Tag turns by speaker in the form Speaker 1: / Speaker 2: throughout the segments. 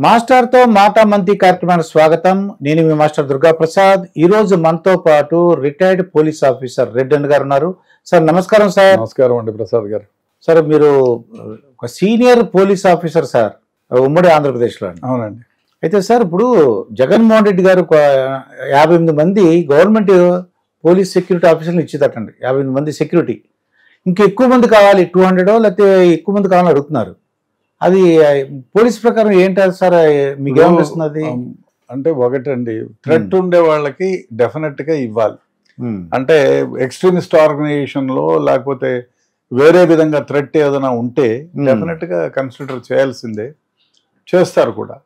Speaker 1: మాస్టర్తో మాట మంతి కార్యక్రమానికి స్వాగతం. నేను మీ మాస్టర్ దుర్గా ప్రసాద్. ఈ రోజు మనతో పాటు రిటైర్డ్ పోలీస్ ఆఫీసర్ రెడ్డి గారు ఉన్నారు. సార్ నమస్కారం. సార్
Speaker 2: నమస్కారం అండి ప్రసాద్ గారు.
Speaker 1: సార్ మీరు ఒక సీనియర్ పోలీస్ ఆఫీసర్ సార్, ఉమ్మడి ఆంధ్రప్రదేశ్లో అండి.
Speaker 2: అవునండి.
Speaker 1: అయితే సార్ ఇప్పుడు జగన్మోహన్ రెడ్డి గారు 58 మంది గవర్నమెంట్ పోలీస్ సెక్యూరిటీ ఆఫీసర్లు ఇచ్చేదటండి. 58 మంది సెక్యూరిటీ. ఇంకా ఎక్కువ మంది కావాలి, 200 లేకపోతే ఎక్కువ మంది కావాలని అడుగుతున్నారు. అది పోలీస్ ప్రకారం ఏంటి సార్, మీకు ఏమనిపిస్తుంది?
Speaker 2: అంటే ఒకటండి, థ్రెట్ ఉండే వాళ్ళకి డెఫినెట్ గా ఇవ్వాలి. అంటే ఎక్స్ట్రీమిస్ట్ ఆర్గనైజేషన్ లో లేకపోతే వేరే విధంగా థ్రెట్ ఏదైనా ఉంటే డెఫినెట్ గా కన్సిడర్ చేయాల్సిందే, చేస్తారు కూడా.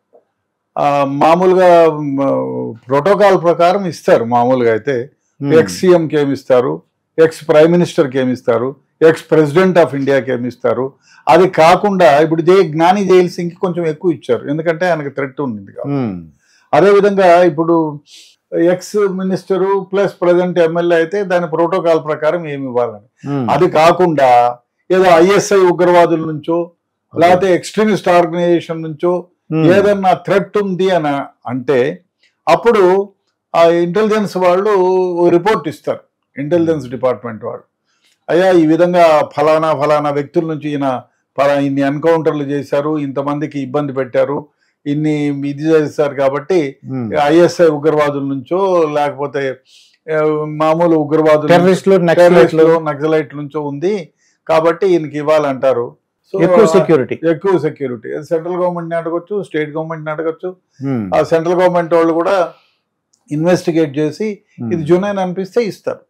Speaker 2: మామూలుగా ప్రోటోకాల్ ప్రకారం ఇస్తారు. మామూలుగా అయితే ఎక్స్ సీఎంకి ఏమి ఇస్తారు, ఎక్స్ ప్రైమ్ మినిస్టర్కి ఏమి ఇస్తారు, ఎక్స్ ప్రెసిడెంట్ ఆఫ్ ఇండియాకి ఏమి ఇస్తారు. అది కాకుండా ఇప్పుడు జ్ఞాని జైల్ సింగ్కి కొంచెం ఎక్కువ ఇచ్చారు, ఎందుకంటే ఆయనకు థ్రెట్ ఉంది కాబట్టి. అదేవిధంగా ఇప్పుడు X minister plus president MLA అయితే దాని ప్రోటోకాల్ ప్రకారం ఏమి ఇవ్వాలని. అది కాకుండా ఏదో ఐఎస్ఐ ఉగ్రవాదుల నుంచో లేకపోతే ఎక్స్ట్రీమిస్ట్ ఆర్గనైజేషన్ నుంచో ఏదన్నా థ్రెట్ ఉంది అని అంటే అప్పుడు ఆ ఇంటెలిజెన్స్ వాళ్ళు రిపోర్ట్ ఇస్తారు. ఇంటెలిజెన్స్ డిపార్ట్మెంట్ వాళ్ళు, అయ్యా ఈ విధంగా ఫలానా ఫలానా వ్యక్తుల నుంచి ఇన్ని ఎన్కౌంటర్లు చేశారు, ఇంతమందికి ఇబ్బంది పెట్టారు, ఇన్ని ఇది చేశారు, కాబట్టి ఐఎస్ఐ ఉగ్రవాదుల నుంచో లేకపోతే మామూలు ఉగ్రవాదులు నక్సలైట్ నుంచో ఉంది, కాబట్టి ఈయనకి ఇవ్వాలంటారు.
Speaker 1: ఎక్కువ సెక్యూరిటీ
Speaker 2: సెంట్రల్ గవర్నమెంట్ అడగొచ్చు, స్టేట్ గవర్నమెంట్ అడగొచ్చు. ఆ సెంట్రల్ గవర్నమెంట్ వాళ్ళు కూడా ఇన్వెస్టిగేట్ చేసి ఇది జునైన్ అనిపిస్తే ఇస్తారు,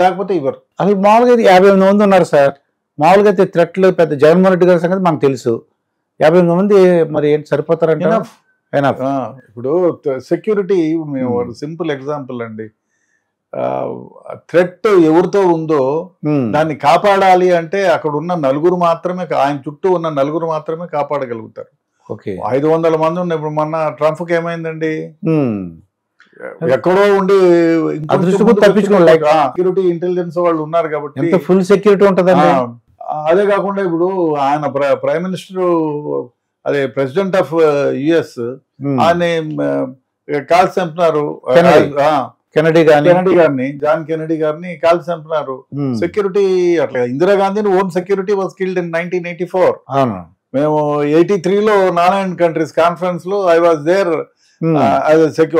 Speaker 2: లేకపోతే ఇవ్వరు.
Speaker 1: అసలు మామూలుగా 58 మంది ఉన్నారు సార్. మామూలుగా అయితే థ్రెట్లు పెద్ద జగన్మోహన్ రెడ్డి గారి సంగతి మనకు తెలుసు. 58 మంది మరి ఏంటి సరిపోతారంటే?
Speaker 2: ఇప్పుడు సెక్యూరిటీ మేము సింపుల్ ఎగ్జాంపుల్ అండి. థ్రెట్ ఎవరితో ఉందో దాన్ని కాపాడాలి అంటే అక్కడ ఉన్న నలుగురు మాత్రమే, ఆయన చుట్టూ ఉన్న నలుగురు మాత్రమే కాపాడగలుగుతారు. 500 మంది ఉన్న ఇప్పుడు మొన్న ట్రంప్కి ఏమైందండి, ఎక్కడో ఉండి సెక్యూరిటీ ఇంటెలిజెన్స్ వాళ్ళు ఉన్నారు కాబట్టి
Speaker 1: ఫుల్ సెక్యూరిటీ ఉంటదండి.
Speaker 2: అదే కాకుండా ఇప్పుడు ఆయన ప్రైమ్ మినిస్టర్, అదే ప్రెసిడెంట్ ఆఫ్ యుఎస్, ఆయన కాల్చి చంపినారు జాన్ కెనడీ గారిని కాల్చి చంపినారు. సెక్యూరిటీ అట్లా ఇందిరాగాంధీని own security was killed in 1984. మేము 83లో నాన్ కంట్రీస్ కాన్ఫరెన్స్ లో I was there.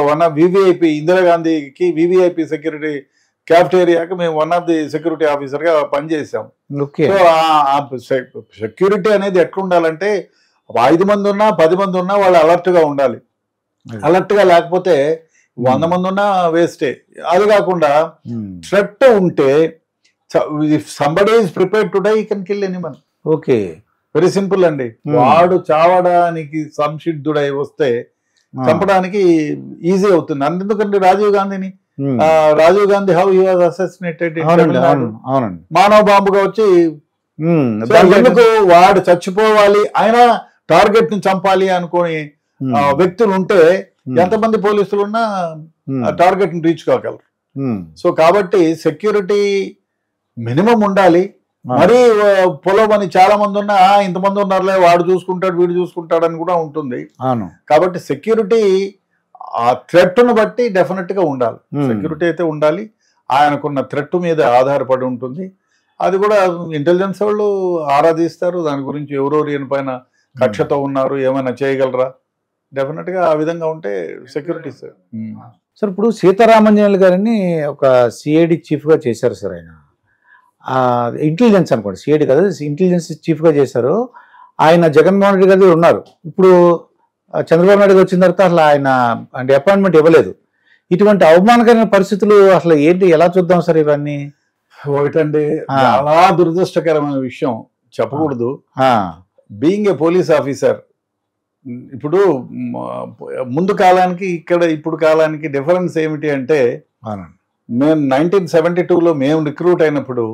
Speaker 2: One of VVIP, ఇందిరాగాంధీకి వివిఐపి సెక్యూరిటీ క్యాఫ్టేరియాకి మేము one of the security officer గా పనిచేసాం. సో సెక్యూరిటీ అనేది ఎట్లుండాలంటే 5 మంది ఉన్నా 10 మంది ఉన్నా వాళ్ళు అలర్ట్ గా ఉండాలి. అలర్ట్ గా లేకపోతే 100 మంది ఉన్నా వేస్టే. అది కాకుండా థ్రెట్ ఉంటే somebody is prepared to die, you can kill anyone.
Speaker 1: Okay,
Speaker 2: very simple అండి. వాడు చావడానికి సంసిద్ధుడై వస్తే చంపడానికి ఈజీ అవుతుంది. అందుకంటే Rajiv Gandhi how he was assassinated, మానవ బాంబుగా వచ్చి ఎందుకు వాడు చచ్చిపోవాలి, ఆయన టార్గెట్ ని చంపాలి అనుకోని వ్యక్తులు ఉంటే ఎంతమంది పోలీసులు ఉన్నా టార్గెట్ ని రీచ్ కాగలరు. సో కాబట్టి సెక్యూరిటీ మినిమం ఉండాలి. మరీ పొలమని చాలా మంది ఉన్నా ఇంతమంది ఉన్నారులే, వాడు చూసుకుంటాడు వీడు చూసుకుంటాడు అని కూడా ఉంటుంది. కాబట్టి సెక్యూరిటీ ఆ థ్రెట్ ను బట్టి డెఫినెట్ గా ఉండాలి. సెక్యూరిటీ అయితే ఉండాలి, ఆయనకున్న థ్రెట్ మీద ఆధారపడి ఉంటుంది. అది కూడా ఇంటెలిజెన్స్ వాళ్ళు ఆరాధిస్తారు దాని గురించి. ఎవరెవరు పైన కక్షతో ఉన్నారు, ఏమైనా చేయగలరా, డెఫినెట్ గా ఆ విధంగా ఉంటే సెక్యూరిటీ
Speaker 1: సార్. ఇప్పుడు సీతారామంజనేయులు గారిని ఒక సిఐడి చీఫ్ గా చేశారు సార్. ఆయన ఇంటెలిజెన్స్ అనుకోండి, సిఐడి కదా, ఇంటెలిజెన్స్ చీఫ్ గా చేశారు. ఆయన జగన్మోహన్ రెడ్డి గారు ఉన్నారు. ఇప్పుడు చంద్రబాబు నాయుడు వచ్చిన తర్వాత అసలు ఆయన అంటే అపాయింట్మెంట్ ఇవ్వలేదు. ఇటువంటి అవమానకరమైన పరిస్థితులు అసలు ఏంటి, ఎలా చూద్దాం సార్ ఇవన్నీ?
Speaker 2: ఒకటండి, చాలా దురదృష్టకరమైన విషయం, చెప్పకూడదు. బీయింగ్ ఏ పోలీస్ ఆఫీసర్, ఇప్పుడు ముందు కాలానికి ఇప్పుడు కాలానికి డిఫరెన్స్ ఏమిటి అంటే, మేము 1972లో మేము రిక్రూట్ అయినప్పుడు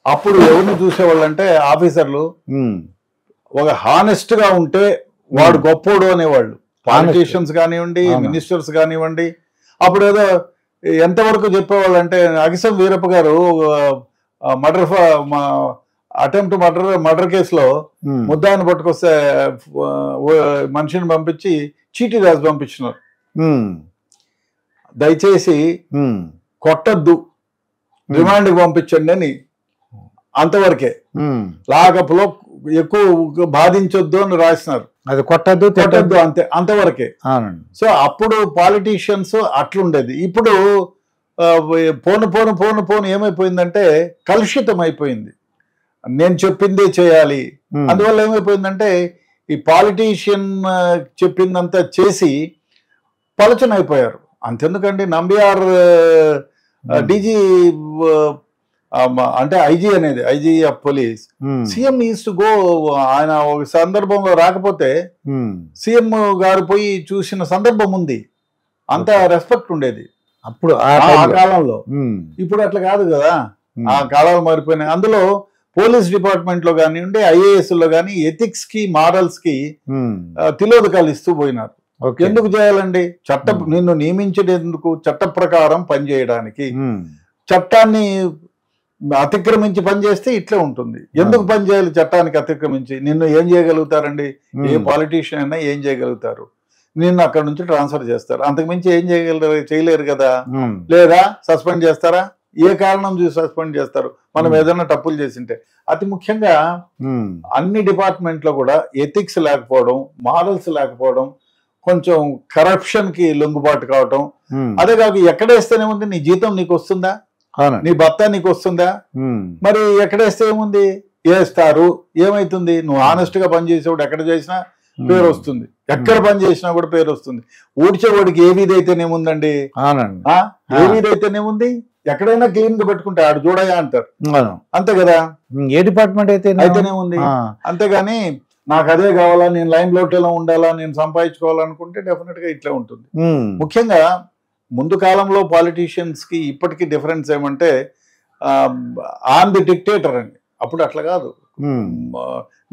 Speaker 2: అప్పుడు ఎవరిని చూసేవాళ్ళు అంటే ఆఫీసర్లు ఒక హానెస్ట్ గా ఉంటే వాడు గొప్పోడు అనేవాళ్ళు. పాలిటీషియన్స్ కానివ్వండి, మినిస్టర్స్ కానివ్వండి. అప్పుడు ఏదో ఎంతవరకు చెప్పేవాళ్ళు అంటే, అగిసం వీరప్ప గారు మర్డర్ అటెంప్ట్ మర్డర్ కేసులో ముద్దాయిని పట్టుకొస్తే మనిషిని పంపించి చీటీ రాసి పంపించినారు. దయచేసి కొట్టద్దు, రిమాండ్కి పంపించండి అని, అంతవరకే. లాకప్లో ఎక్కువ బాధించొద్దు అని రాసినారు.
Speaker 1: అది కొట్టద్దు
Speaker 2: కొట్టద్దు అంతే, అంతవరకే. సో అప్పుడు పాలిటీషియన్స్ అట్లుండేది. ఇప్పుడు పోను ఏమైపోయిందంటే కలుషితం అయిపోయింది. నేను చెప్పిందే చేయాలి. అందువల్ల ఏమైపోయిందంటే ఈ పాలిటీషియన్ చెప్పిందంతా చేసి పలచన అయిపోయారు. అంతెందుకండి, నంబియార్ డీజీ అంటే IG of police, CM is to go. ఆయన ఒక సందర్భంలో రాకపోతే సీఎం గారు పోయి చూసిన సందర్భం ఉంది. అంత రెస్పెక్ట్ ఉండేది
Speaker 1: అప్పుడు ఆ
Speaker 2: కాలంలో. ఇప్పుడు అట్లా కాదు కదా, ఆ కాలాలు మారిపోయినాయి. అందులో పోలీస్ డిపార్ట్మెంట్ లో కానివ్వండి, ఐఏఎస్ లో కానీ ఎథిక్స్ కి మారల్స్ కి తిలోదకాలు ఇస్తూ పోయినారు. ఎందుకు చేయాలండి? నిన్ను నియమించేందుకు చట్ట ప్రకారం పనిచేయడానికి. చట్టాన్ని అతిక్రమించి పనిచేస్తే ఇట్లే ఉంటుంది. ఎందుకు పని చేయాలి చట్టానికి అతిక్రమించి? నిన్ను ఏం చేయగలుగుతారండి? ఏ పాలిటీషియన్ అయినా ఏం చేయగలుగుతారు? నిన్ను అక్కడ నుంచి ట్రాన్స్ఫర్ చేస్తారు, అంతకుమించి ఏం చేయలేరు కదా. లేదా సస్పెండ్ చేస్తారా? ఏ కారణం చూసి సస్పెండ్ చేస్తారు? మనం ఏదైనా తప్పులు చేసింటే. అతి ముఖ్యంగా అన్ని డిపార్ట్మెంట్ లో కూడా ఎథిక్స్ లేకపోవడం, మారల్స్ లేకపోవడం, కొంచెం కరప్షన్ కి లొంగుబాటు కావటం. అదే కాక ఎక్కడేస్తేనే ఉంది, నీ జీతం నీకు వస్తుందా? నీ భర్త నీకు వస్తుందా? మరి ఎక్కడేస్తే ఏముంది? వేస్తారు. ఏమైతుంది? నువ్వు ఆనెస్ట్ గా పనిచేసేవాడు ఎక్కడ చేసినా పేరు వస్తుంది, ఎక్కడ పని చేసినా కూడా పేరు వస్తుంది. ఊడ్చేవాడికి ఏ వీధైతేనేముందండి, ఏ వీధైతేనేముంది, ఎక్కడైనా క్లీన్ గా పెట్టుకుంటే ఆడు చూడయా అంటారు. అంతే కదా,
Speaker 1: ఏ డిపార్ట్మెంట్
Speaker 2: అయితేనేముంది. అంతేగాని నాకు అదే కావాలా, నేను లైమ్ లోటేలా ఉండాలా, నేను సంపాదించుకోవాలనుకుంటే డెఫినెట్ గా ఇట్లే ఉంటుంది. ముఖ్యంగా ముందు కాలంలో పాలిటీషియన్స్ కి ఇప్పటికీ డిఫరెన్స్ ఏమంటే ఆన్ ది డిక్టేటర్ అండి. అప్పుడు అట్లా కాదు.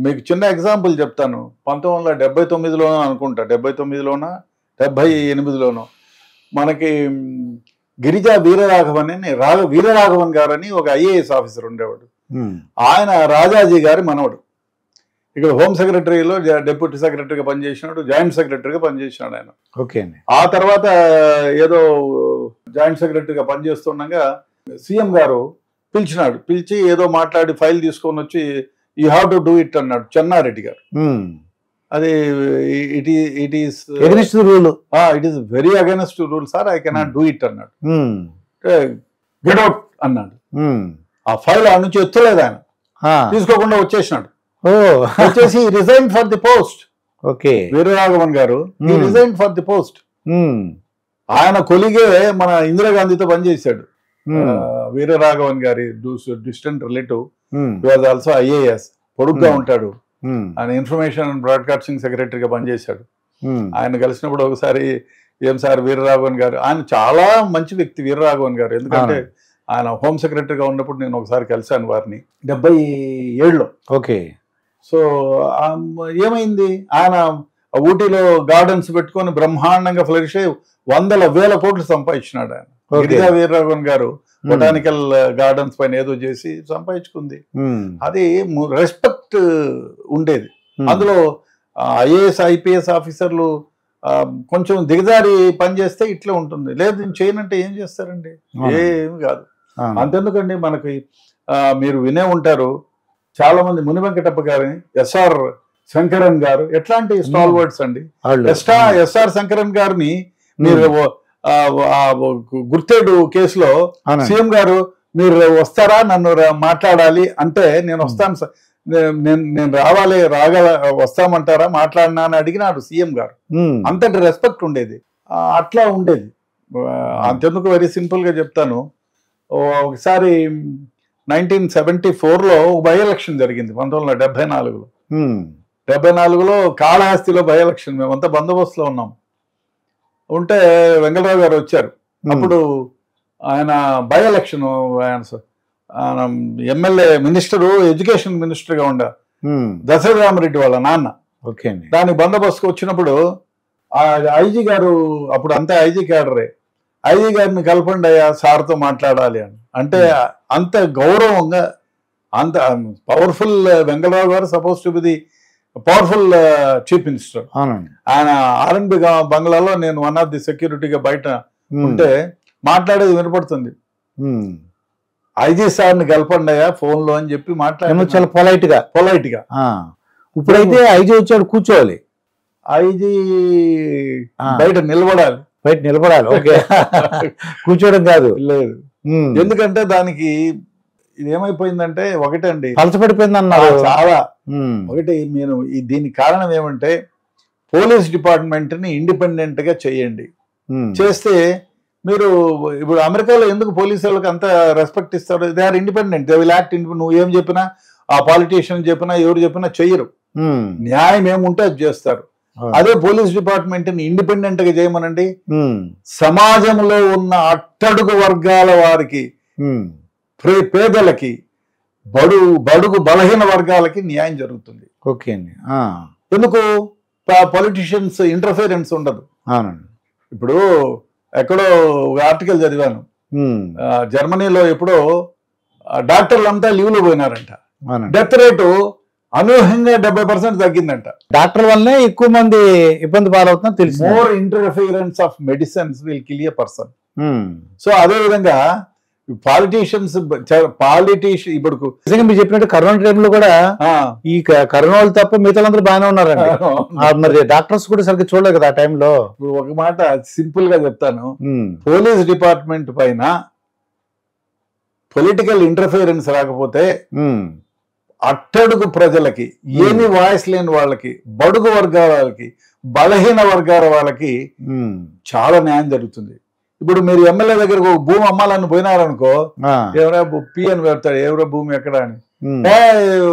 Speaker 2: మీకు చిన్న ఎగ్జాంపుల్ చెప్తాను. 1979లోనో అనుకుంటా, 79లోనా 78లోనో మనకి గిరిజా వీరరాఘవన్ గారని ఒక ఐఏఎస్ ఆఫీసర్ ఉండేవాడు. ఆయన రాజాజీ గారి మనవడు. ఇక్కడ హోమ్ సెక్రటరీలో డెప్యూటీ సెక్రటరీగా పనిచేసినాడు, జాయింట్ సెక్రటరీగా పనిచేసినాడు ఆయన.
Speaker 1: ఓకే.
Speaker 2: ఆ తర్వాత ఏదో జాయింట్ సెక్రటరీగా పనిచేస్తుండగా సీఎం గారు పిలిచినాడు. పిలిచి ఏదో మాట్లాడి ఫైల్ తీసుకొని వచ్చి you have to do it అన్నాడు చెన్నారెడ్డి గారు. అది it is very against rule sir, I cannot do it అన్నాడు. గెట్ అవుట్ అన్నాడు. ఆ ఫైల్ ఆ నుంచి ఎత్తలేదు ఆయన, తీసుకోకుండా వచ్చేసినాడు. వచ్చేసి resign for the post.
Speaker 1: Okay.
Speaker 2: Veeraraghavan గారు రిజైన్ ఫర్ ది పోస్ట్. ఆయన కొలిగే మన ఇందిరాగాంధీతో పనిచేశాడు. వీరరాఘవన్ గారి distant relative, was also IAS. పొడుగ్గా ఉంటాడు. ఆయన ఇన్ఫర్మేషన్ అండ్ బ్రాడ్కాస్టింగ్ సెక్రటరీగా పనిచేశాడు. ఆయన కలిసినప్పుడు ఒకసారి, ఏం సార్ వీరరాఘవన్ గారు, ఆయన చాలా మంచి వ్యక్తి వీరరాఘవన్ గారు. ఎందుకంటే ఆయన హోమ్ సెక్రటరీగా ఉన్నప్పుడు నేను ఒకసారి కలిశాను వారిని 77లో.
Speaker 1: ఓకే.
Speaker 2: సో ఏమైంది, ఆయన ఊటీలో గార్డెన్స్ పెట్టుకొని బ్రహ్మాండంగా ఫ్లరిష్ అయ్యి 100,000 కోట్లు సంపాదించినాడు ఆయన. గిరిజా వీరరాఘవన్ గారు బొటానికల్ గార్డెన్స్ పైన ఏదో చేసి సంపాదించుకుంది. అది రెస్పెక్ట్ ఉండేది. అందులో ఐఏఎస్ ఐపీఎస్ ఆఫీసర్లు కొంచెం దిగజారి పనిచేస్తే ఇట్లా ఉంటుంది. లేదు నేను చేయనంటే ఏం చేస్తారండి? ఏమి కాదు. అంతెందుకండి, మనకి మీరు వినే ఉంటారు చాలా మంది, ముని వెంకటప్ప గారిని, ఎస్ఆర్ శంకరన్ గారు, ఎట్లాంటి స్టాల్ వర్డ్స్ అండి. ఎస్ఆర్ శంకరన్ గారిని మీరు గుర్తేడు కేసులో సీఎం గారు మీరు వస్తారా, నన్ను మాట్లాడాలి అంటే, నేను వస్తాను సార్, నేను వస్తామంటారా, మాట్లాడినా అని అడిగినాడు సీఎం గారు. అంతటి రెస్పెక్ట్ ఉండేది. అట్లా ఉండేది. అంతెందుకు, వెరీ సింపుల్ గా చెప్తాను. ఒకసారి 1974లో బై ఎలక్షన్ జరిగింది. 1974లో 74లో కాళహస్తిలో బై ఎలక్షన్. మేమంతా బందోబస్తులో ఉన్నాం. ఉంటే వెంకటరావు గారు వచ్చారు. అప్పుడు ఆయన బై ఎలక్షన్, ఆయన ఎమ్మెల్యే మినిస్టరు, ఎడ్యుకేషన్ మినిస్టర్ గా ఉండే దశరథ రామరెడ్డి వాళ్ళ నాన్న.
Speaker 1: ఓకే.
Speaker 2: దానికి బందోబస్తుకు వచ్చినప్పుడు ఐజీ గారు, అప్పుడు అంతే ఐజీ క్యాడరే, ఐజీ గారిని కలపండి అయ్యా, సార్తో మాట్లాడాలి అని అంటే అంత గౌరవంగా అంత పవర్ఫుల్ వెంకటరావు గారు suppose to be the powerful chief minister.
Speaker 1: అవునండి.
Speaker 2: ఆయన ఆర్ఎన్బి బంగ్లాలో నేను వన్ ఆఫ్ ది సెక్యూరిటీగా బయట ఉంటే మాట్లాడేది వినపడుతుంది. ఐజీ సార్ని కలపండి అయ్యా ఫోన్ లో అని చెప్పి మాట్లాడే
Speaker 1: చాలా పొలైట్ గా. ఇప్పుడైతే ఐజీ వచ్చాడు కూర్చోవాలి,
Speaker 2: ఐజీ బయట నిలబడాలి.
Speaker 1: ఓకే. కూర్చోవడం కాదు.
Speaker 2: లేదు, ఎందుకంటే దానికి ఇది ఏమైపోయిందంటే ఒకటే అండి,
Speaker 1: పలచబడిపోయింది అన్నారు
Speaker 2: చాలా. ఒకటి నేను దీనికి కారణం ఏమంటే పోలీస్ డిపార్ట్మెంట్ ని ఇండిపెండెంట్ గా చేయండి. చేస్తే మీరు ఇప్పుడు అమెరికాలో ఎందుకు పోలీసు వాళ్ళకి అంత రెస్పెక్ట్ ఇస్తారు? They are independent, they will act. నువ్వు ఏం చెప్పినా, ఆ పాలిటీషియన్ చెప్పినా, ఎవరు చెప్పినా చెయ్యరు. న్యాయం ఏముంటే అది చేస్తారు. అదే పోలీస్ డిపార్ట్మెంట్ ని ఇండిపెండెంట్ గా చేయమనండి, సమాజంలో ఉన్న అట్టడుగు వర్గాల వారికి, పేదలకి, బడుగు బలహీన వర్గాలకి న్యాయం జరుగుతుంది.
Speaker 1: ఓకే అండి.
Speaker 2: ఎందుకు పొలిటీషియన్స్ ఇంటర్ఫిరెన్స్ ఉండదు. ఇప్పుడు ఎక్కడో ఒక ఆర్టికల్ చదివాను, జర్మనీలో ఎప్పుడో డాక్టర్లు అంతా లీవ్లో పోయినారంట, డెత్ రేటు అనూహ్యంగా 70% తగ్గిందంట.
Speaker 1: డాక్టర్ వల్లనే ఎక్కువ మంది ఇబ్బంది పాలవుతున్నా తెలుసు.
Speaker 2: More interference of medicines will kill a person. So అదే విధంగా పాలిటీషియన్స్ ఇప్పుడు
Speaker 1: మీరు చెప్పినట్టు కరోనా టైంలో కూడా ఈ కరోనా వాళ్ళు తప్ప మిగతా అందరూ బాగానే ఉన్నారండి. మరి డాక్టర్స్ కూడా సరిగ్గా చూడలేదు కదా ఆ టైంలో.
Speaker 2: ఇప్పుడు ఒక మాట సింపుల్ గా చెప్తాను, పోలీస్ డిపార్ట్మెంట్ పైన పొలిటికల్ ఇంటర్ఫిరెన్స్ రాకపోతే అట్టడుగు ప్రజలకి, ఏమి వాయిస్ లేని వాళ్ళకి, బడుగు వర్గాల వాళ్ళకి, బలహీన వర్గాల వాళ్ళకి చాలా న్యాయం జరుగుతుంది. ఇప్పుడు మీరు ఎమ్మెల్యే దగ్గరకు భూమి అమ్మాలని పోయినారనుకో, ఎవరో పిఎన్ పెడతాడు, ఎవరో భూమి ఎక్కడ అని,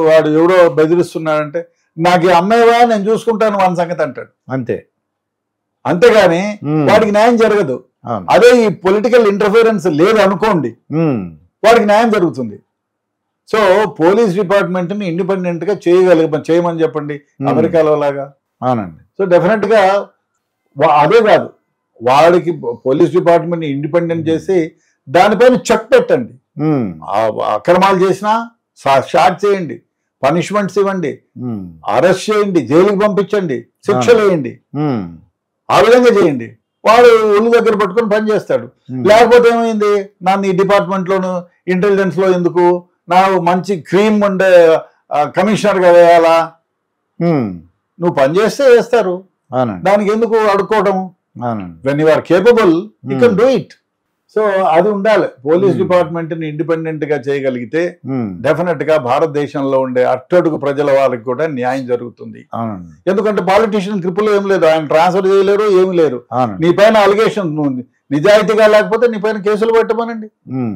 Speaker 2: వాడు ఎవరో బెదిరిస్తున్నాడంటే నాకు అమ్మేవా నేను చూసుకుంటాను వాని సంగతి అంటాడు. అంతేగాని వాడికి న్యాయం జరగదు. అదే ఈ పొలిటికల్ ఇంటర్ఫిరెన్స్ లేదు అనుకోండి, వాడికి న్యాయం జరుగుతుంది. సో పోలీస్ డిపార్ట్మెంట్ ని ఇండిపెండెంట్ గా చేయమని చెప్పండి అమెరికాలో లాగా. సో డెఫినెట్ గా అదే కాదు, వాడికి పోలీస్ డిపార్ట్మెంట్ ని ఇండిపెండెంట్ చేసి దానిపైన చెక్ పెట్టండి. అక్రమాలు చేసినా షార్ట్ చేయండి, పనిష్మెంట్స్ ఇవ్వండి, అరెస్ట్ చేయండి, జైలుకి పంపించండి, శిక్షలు వేయండి, ఆ విధంగా చేయండి. వాడు ఒళ్ళు దగ్గర పట్టుకొని పని చేస్తాడు. లేకపోతే ఏమైంది, నన్ను ఈ డిపార్ట్మెంట్ లోను ఇంటెలిజెన్స్ లో ఎందుకు, నాకు మంచి క్రీమ్ ఉండే కమిషనర్ గా వేయాలా? నువ్వు పని చేస్తే వేస్తారు, దానికి ఎందుకు అడుక్కోవడం? When you are capable you can do it. So అది ఉండాలి. పోలీస్ డిపార్ట్మెంట్ ని ఇండిపెండెంట్ గా చేయగలిగితే డెఫినెట్ గా భారతదేశంలో ఉండే అట్టడుగు ప్రజల వాళ్ళకి కూడా న్యాయం జరుగుతుంది. ఎందుకంటే పాలిటీషియన్ గ్రిప్పులో ఏం లేదు, ఆయన ట్రాన్స్ఫర్ చేయలేరు, ఏమి లేరు. నీ పైన అలిగేషన్ ఉంది, నిజాయితీగా లేకపోతే నీ పైన కేసులు పెట్టమనండి,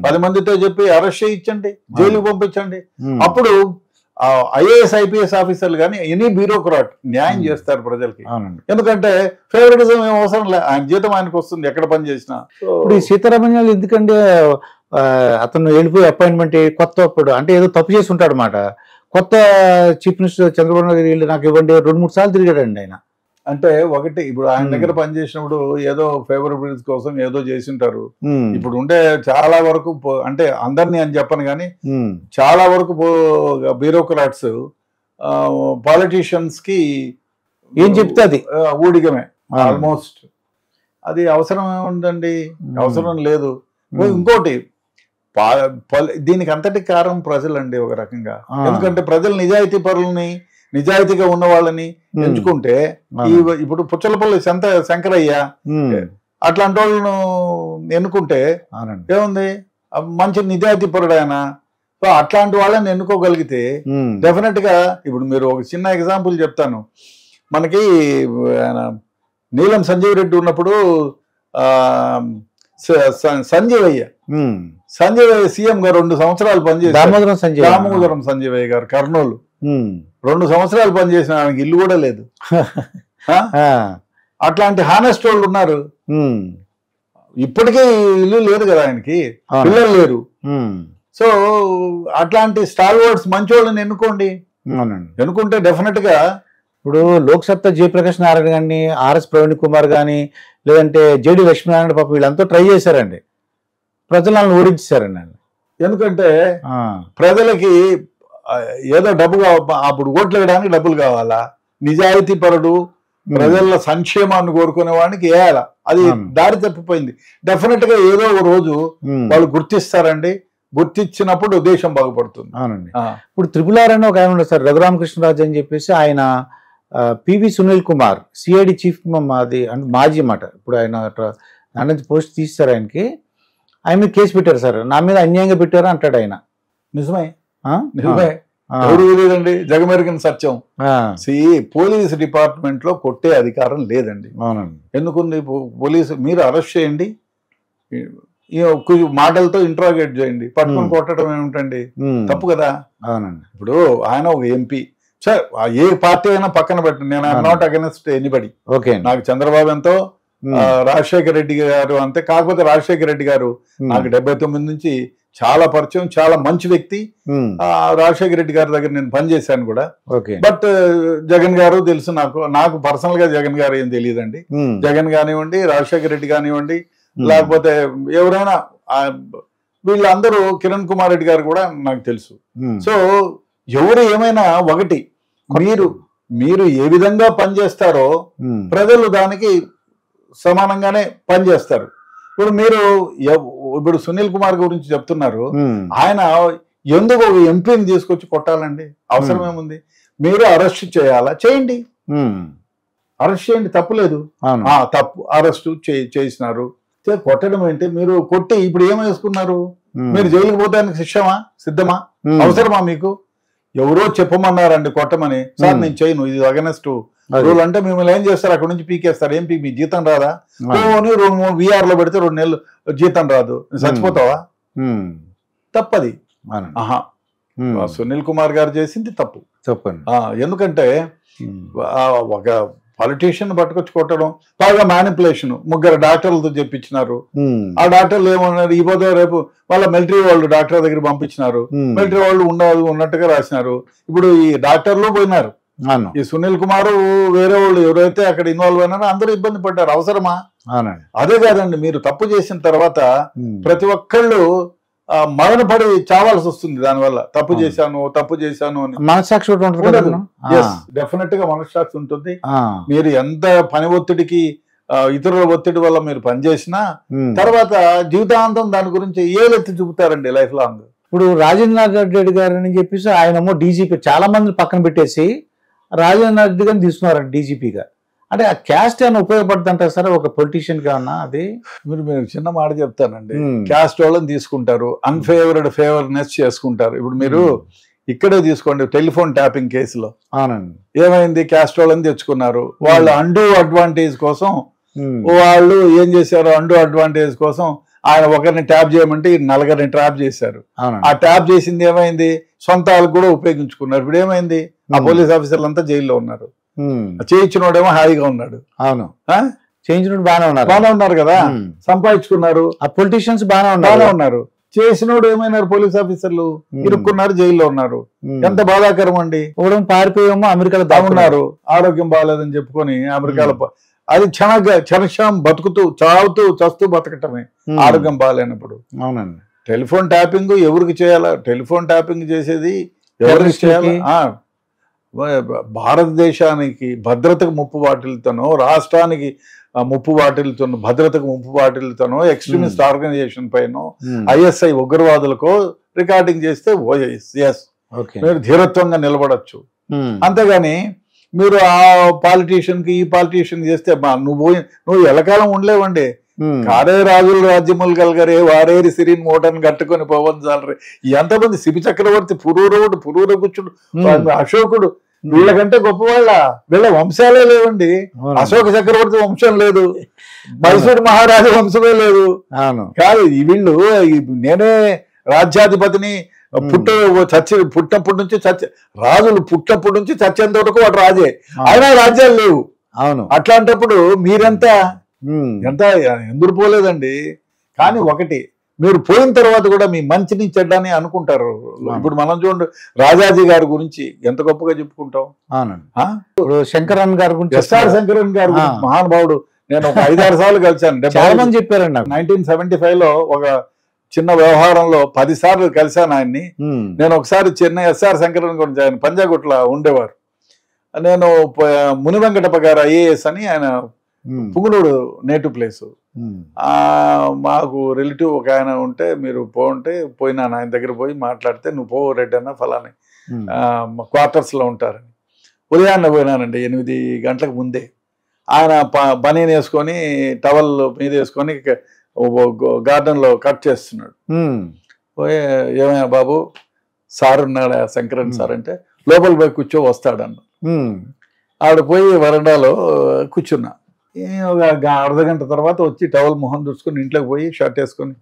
Speaker 2: 10 మందితో చెప్పి అరెస్ట్ చేయించండి, జైలుకి పంపించండి. అప్పుడు ఐఏఎస్ ఐపీఎస్ ఆఫీసర్లు కానీ ఎనీ బ్యూరోక్రాట్ న్యాయం చేస్తారు ప్రజలకి. ఎందుకంటే ఫేవరెటిజం ఏం అవసరం లేదు, ఆయన జీతం ఆయనకు వస్తుంది ఎక్కడ పని చేసినా.
Speaker 1: ఇప్పుడు ఈ సీతారామన్యాలు ఎందుకంటే అతను వెళ్ళిపోయి అపాయింట్మెంట్ కొత్త అంటే ఏదో తప్పు చేసి ఉంటాడు అన్నమాట. కొత్త చీఫ్ మినిస్టర్ చంద్రబాబు నాయుడు వీళ్ళు నాకు ఇవ్వండి 2-3 సార్లు తిరిగాడండి ఆయన.
Speaker 2: అంటే ఒకటి, ఇప్పుడు ఆయన దగ్గర పనిచేసినప్పుడు ఏదో ఫేవరబిలిటీ కోసం ఏదో చేసి ఉంటారు. ఇప్పుడు ఉండే చాలా వరకు, అంటే అందరినీ అని చెప్పను కానీ చాలా వరకు బ్యూరోక్రాట్స్ పాలిటీషియన్స్ కి
Speaker 1: ఏం చెప్తే అది
Speaker 2: ఊడిగమే ఆల్మోస్ట్. అది అవసరం ఏముందండి, అవసరం లేదు. ఇంకోటి, దీనికి అంతటి కారణం ప్రజలండి ఒక రకంగా. ఎందుకంటే ప్రజలు నిజాయితీ పరులని, నిజాయితీగా ఉన్న వాళ్ళని ఎంచుకుంటే, ఇప్పుడు పుచ్చలపల్లి శంకరయ్య అట్లాంటి వాళ్ళను ఎన్నుకుంటే ఏముంది, మంచి నిజాయితీ పరుడు ఆయన. సో అట్లాంటి వాళ్ళని ఎన్నుకోగలిగితే డెఫినెట్ గా, ఇప్పుడు మీరు ఒక చిన్న ఎగ్జాంపుల్ చెప్తాను. మనకి నీలం సంజీవ్ రెడ్డి ఉన్నప్పుడు సంజీవయ్య సీఎం గారు 2 సంవత్సరాలు పనిచేసి, దామోదరం సంజీవయ్య గారు కర్నూలు 2 సంవత్సరాలు పనిచేసిన ఆయనకి ఇల్లు కూడా లేదు. అట్లాంటి హానెస్ట్ వాళ్ళు ఉన్నారు. ఇప్పటికీ ఇల్లు లేదు కదా ఆయనకి, పిల్లలు లేరు. సో అట్లాంటి స్టార్ వర్డ్స్ మంచి వాళ్ళని ఎన్నుకోండి. ఎన్నుకుంటే డెఫినెట్ గా,
Speaker 1: ఇప్పుడు లోక్సత్తా జయప్రకాష్ నారాయణ గారిని, ఆర్ఎస్ ప్రవీణ్ కుమార్ కానీ, లేదంటే జేడి లక్ష్మీనారాయణ పాప వీళ్ళంతా ట్రై చేశారండి, ప్రజలను ఓడించారండి.
Speaker 2: ఎందుకంటే
Speaker 1: ఆ,
Speaker 2: ప్రజలకి ఏదో అప్పుడు ఓట్లు వేయడానికి డబ్బులు కావాలా, నిజాయితీ పరుడు ప్రజల సంక్షేమాన్ని కోరుకునే వాడికి వేయాల, అది దారి తప్పిపోయింది. డెఫినెట్ గా ఏదో ఒక రోజు వాళ్ళు గుర్తిస్తారండి, గుర్తించినప్పుడు దేశం బాగుపడుతుంది.
Speaker 1: అవునండి. ఇప్పుడు RRR అని ఒక ఆయన ఉన్నారు సార్, రఘురామకృష్ణరాజు అని చెప్పేసి, ఆయన PV Sunil Kumar CID chief అది మాజీ మాట. ఇప్పుడు ఆయన అన్నది పోస్ట్ తీస్తారు, ఆయన మీద కేసు పెట్టారు సార్, నా మీద అన్యాయంగా పెట్టారు అంటాడు ఆయన.
Speaker 2: నిజమే, నిజమే, ఎవరు లేదండి, జగమెరిగిన సత్యం. పోలీస్ డిపార్ట్మెంట్ లో కొట్టే అధికారం లేదండి.
Speaker 1: అవునండి.
Speaker 2: ఎందుకుంది? పోలీసు మీరు అరెస్ట్ చేయండి, మాటలతో ఇంట్రాగేట్ చేయండి, పట్టుకుని కొట్టడం ఏమిటండి, తప్పు కదా.
Speaker 1: అవునండి.
Speaker 2: ఇప్పుడు ఆయన ఒక ఎంపీ సార్, ఏ పార్టీ అయినా పక్కన పెట్టండి, నేను I'm not against anybody.
Speaker 1: Okay, నాకు
Speaker 2: చంద్రబాబు ఎంతో, రాజశేఖర రెడ్డి గారు అంతే. కాకపోతే రాజశేఖర రెడ్డి గారు నాకు 79 నుంచి చాలా పరిచయం, చాలా మంచి వ్యక్తి. రాజశేఖర రెడ్డి గారి దగ్గర నేను పనిచేశాను కూడా. బట్ జగన్ గారు తెలుసు నాకు పర్సనల్ గా జగన్ గారు ఏం తెలియదండి. జగన్ కానివ్వండి, రాజశేఖర రెడ్డి కానివ్వండి, లేకపోతే ఎవరైనా వీళ్ళందరూ, కిరణ్ కుమార్ రెడ్డి గారు కూడా నాకు తెలుసు. సో ఎవరు ఏమైనా ఒకటి, మీరు ఏ విధంగా పనిచేస్తారో ప్రజలు దానికి సమానంగానే పనిచేస్తారు. ఇప్పుడు సునీల్ కుమార్ గురించి చెప్తున్నారు, ఆయన ఎందుకు ఒక ఎంపీని తీసుకొచ్చి కొట్టాలండి? అవసరం ఏముంది? మీరు అరెస్ట్ చేయాలా, చేయండి, అరెస్ట్ చేయండి, తప్పులేదు. తప్పు అరెస్టు చేసినారు, కొట్టడం ఏంటి? మీరు కొట్టి ఇప్పుడు ఏం వేసుకున్నారు? మీరు జైలుకి పోతానికి సిద్ధమా? అవసరమా మీకు? ఎవరో చెప్పమన్నారండి కొట్టమని, సార్ నేను చేయను, ఇది అగెనెస్ట్ రూల్ అంటే మిమ్మల్ని ఏం చేస్తారు? అక్కడ నుంచి పీకేస్తారు. ఏం మీ జీతం రాదా? 2-3 VR లో పెడితే 2 నెలలు జీతం రాదు, చచ్చిపోతావా? తప్పది. సునీల్ కుమార్ గారు చేసింది తప్పు. ఎందుకంటే ఒక పొలిటీషియన్ పట్టుకొచ్చి కొట్టడం, బాగా మ్యానిపులేషన్. 3 డాక్టర్లతో చెప్పించినారు. ఆ డాక్టర్లు ఏమన్నారు? ఈ పోతే రేపు వాళ్ళ మిలిటరీ వాళ్ళు డాక్టర్ దగ్గర పంపించినారు, మిలిటరీ వాళ్ళు ఉన్నట్టుగా రాసినారు. ఇప్పుడు ఈ డాక్టర్లు పోయినారు, ఈ సునీల్ కుమార్ వేరే వాళ్ళు ఎవరైతే అక్కడ ఇన్వాల్వ్ అయినారో అందరూ ఇబ్బంది పడ్డారు. అవసరమా? అదే కాదండి, మీరు తప్పు చేసిన తర్వాత ప్రతి ఒక్కళ్ళు మదనపడి చావాల్సి వస్తుంది. దానివల్ల తప్పు చేశాను అని
Speaker 1: మనస్సాక్షి
Speaker 2: డెఫినెట్ గా మనస్సాక్షి ఉంటుంది. మీరు ఎంత పని ఒత్తిడికి, ఇతరుల ఒత్తిడి వల్ల మీరు పనిచేసినా తర్వాత జీవితాంతం దాని గురించి ఏలెత్తి చూపుతారండి లైఫ్ లాంగ్.
Speaker 1: ఇప్పుడు రాజేంద్ర రెడ్డి గారు అని చెప్పేసి ఆయనేమో డీజీపీ, చాలా మందిని పక్కన పెట్టేసి రాజేంద్ర రెడ్డి గారిని తీసుకున్నారండి డీజీపీగా. అంటే ఆ క్యాస్ట్ ఏమైనా ఉపయోగపడుతుంది అంటారు సార్ ఒక పొలిటీషియన్ కన్నా? అది
Speaker 2: మీరు చిన్న మాట చెప్తానండి, క్యాస్ట్ వాళ్ళని తీసుకుంటారు, ఫేవర్నెస్ చేసుకుంటారు. ఇప్పుడు మీరు ఇక్కడే తీసుకోండి, టెలిఫోన్ ట్యాపింగ్ కేసులో ఏమైంది? క్యాస్ట్ వాళ్ళని తెచ్చుకున్నారు, వాళ్ళు అండూ అడ్వాంటేజ్ కోసం వాళ్ళు ఏం చేశారు? అండూ అడ్వాంటేజ్ కోసం ఆయన ఒకరిని ట్యాప్ చేయమంటే 4 ట్యాప్ చేశారు. ఆ ట్యాప్ చేసింది ఏమైంది? సొంత వాళ్ళకి కూడా ఉపయోగించుకున్నారు. ఇప్పుడు ఏమైంది? ఆ పోలీస్ ఆఫీసర్లు అంతా జైల్లో ఉన్నారు, చేయించినోడేమో హాయిగా ఉన్నాడు.
Speaker 1: అవును, చేయించినోడు బాగానే
Speaker 2: ఉన్నారు కదా, సంపాదించుకున్నారు.
Speaker 1: ఆ పొలిటీషియన్స్
Speaker 2: బాగానే ఉన్నారు. చేసినోడు ఏమైనారు? పోలీస్ ఆఫీసర్లు ఇరుక్కున్నారు, జైల్లో ఉన్నారు. ఎంత బాధాకరం అండి.
Speaker 1: పారిపోయేమో అమెరికాలో
Speaker 2: దాగున్నారు, ఆరోగ్యం బాగాలేదని చెప్పుకొని అమెరికాలో. అది క్షణక్షణం బతుకుతూ చస్తూ బతకటమే ఆరోగ్యం బాగాలేనప్పుడు.
Speaker 1: అవునండి.
Speaker 2: టెలిఫోన్ ట్యాపింగ్ ఎవరికి చేయాలా? టెలిఫోన్ ట్యాపింగ్ చేసేది ఎవరికి చేయాలి? భారతదేశానికి భద్రతకు ముప్పు వాటిల్తోనో, రాష్ట్రానికి ముప్పు వాటిల్తోనో, భద్రతకు ముప్పు వాటిల్తోనో, ఎక్స్ట్రీమిస్ట్ ఆర్గనైజేషన్ పైన, ISI ఉగ్రవాదులకో రికార్డింగ్ చేస్తే మీరు ధీరత్వంగా నిలబడచ్చు. అంతేగాని మీరు ఆ పాలిటీషియన్ కి ఈ పాలిటీషియన్ చేస్తే నువ్వు ఎలకాలం ఉండలేవండి. కారే రాజులు రాజ్యములు కలగరే, వారేరి సిరిన్ మోటన్ కట్టుకొని పవన్ జాలరే. ఎంతమంది శిబి చక్రవర్తి, పురూరగుచ్చుడు, అశోకుడు, వీళ్ళకంటే గొప్పవాళ్ళ, వీళ్ళ వంశాలే లేవండి. అశోక చక్రవర్తి వంశం లేదు, మైసూరు మహారాజు వంశమే లేదు. కాదు వీళ్ళు, నేనే రాజ్యాధిపతిని, పుట్టినప్పటి నుంచి రాజులు పుట్టినప్పటి నుంచి చచ్చేంత వరకు వాడు రాజే, అయినా రాజ్యాలు లేవు.
Speaker 1: అవును,
Speaker 2: అట్లాంటప్పుడు మీరెంత ఎందుకు పోలేదండి. కానీ ఒకటి, మీరు పోయిన తర్వాత కూడా మీ మంచిని చెడ్డని అనుకుంటారు. ఇప్పుడు మనం చూడండి, రాజాజీ గారి గురించి ఎంత గొప్పగా చెప్పుకుంటాం.
Speaker 1: శంకరన్ గారి గురించి,
Speaker 2: ఎస్ఆర్ శంకరన్ గారు మహానుభావుడు. నేను ఒక 5-6 సార్లు కలిసాను.
Speaker 1: చాలా మంది చెప్పారండి.
Speaker 2: 1975 లో ఒక చిన్న వ్యవహారంలో 10 సార్లు కలిశాను ఆయన్ని. నేను ఒకసారి చెన్నై ఎస్ఆర్ శంకరన్ గురించి, ఆయన పంజాగుట్ల ఉండేవారు. నేను ముని వెంకటప్ప గారు ఐఏఎస్ అని, ఆయన పుంగునూరు నేటివ్ ప్లేసు. మాకు రిలేటివ్ ఒక ఆయన ఉంటే, మీరు పోయినాను ఆయన దగ్గర పోయి మాట్లాడితే, నువ్వు పో రెడ్డి అన్న ఫలాని క్వార్టర్స్లో ఉంటారని. ఉదయాన్నే పోయినానండి 8 గంటలకు ముందే. ఆయన బనీన్ వేసుకొని టవల్ మీద వేసుకొని గార్డెన్లో కట్ చేస్తున్నాడు. పోయి ఏమయ్యా బాబు సార్ ఉన్నాడా శంకరన్ సార్ అంటే, లోపల పోయి కూర్చో వస్తాడన్న. ఆవిడ పోయి వరండాలో కూర్చున్నా. ఒక అర్ధగంట తర్వాత వచ్చి టవల్ మొహం చూసుకొని ఇంట్లోకి పోయి షర్ట్ వేసుకొని,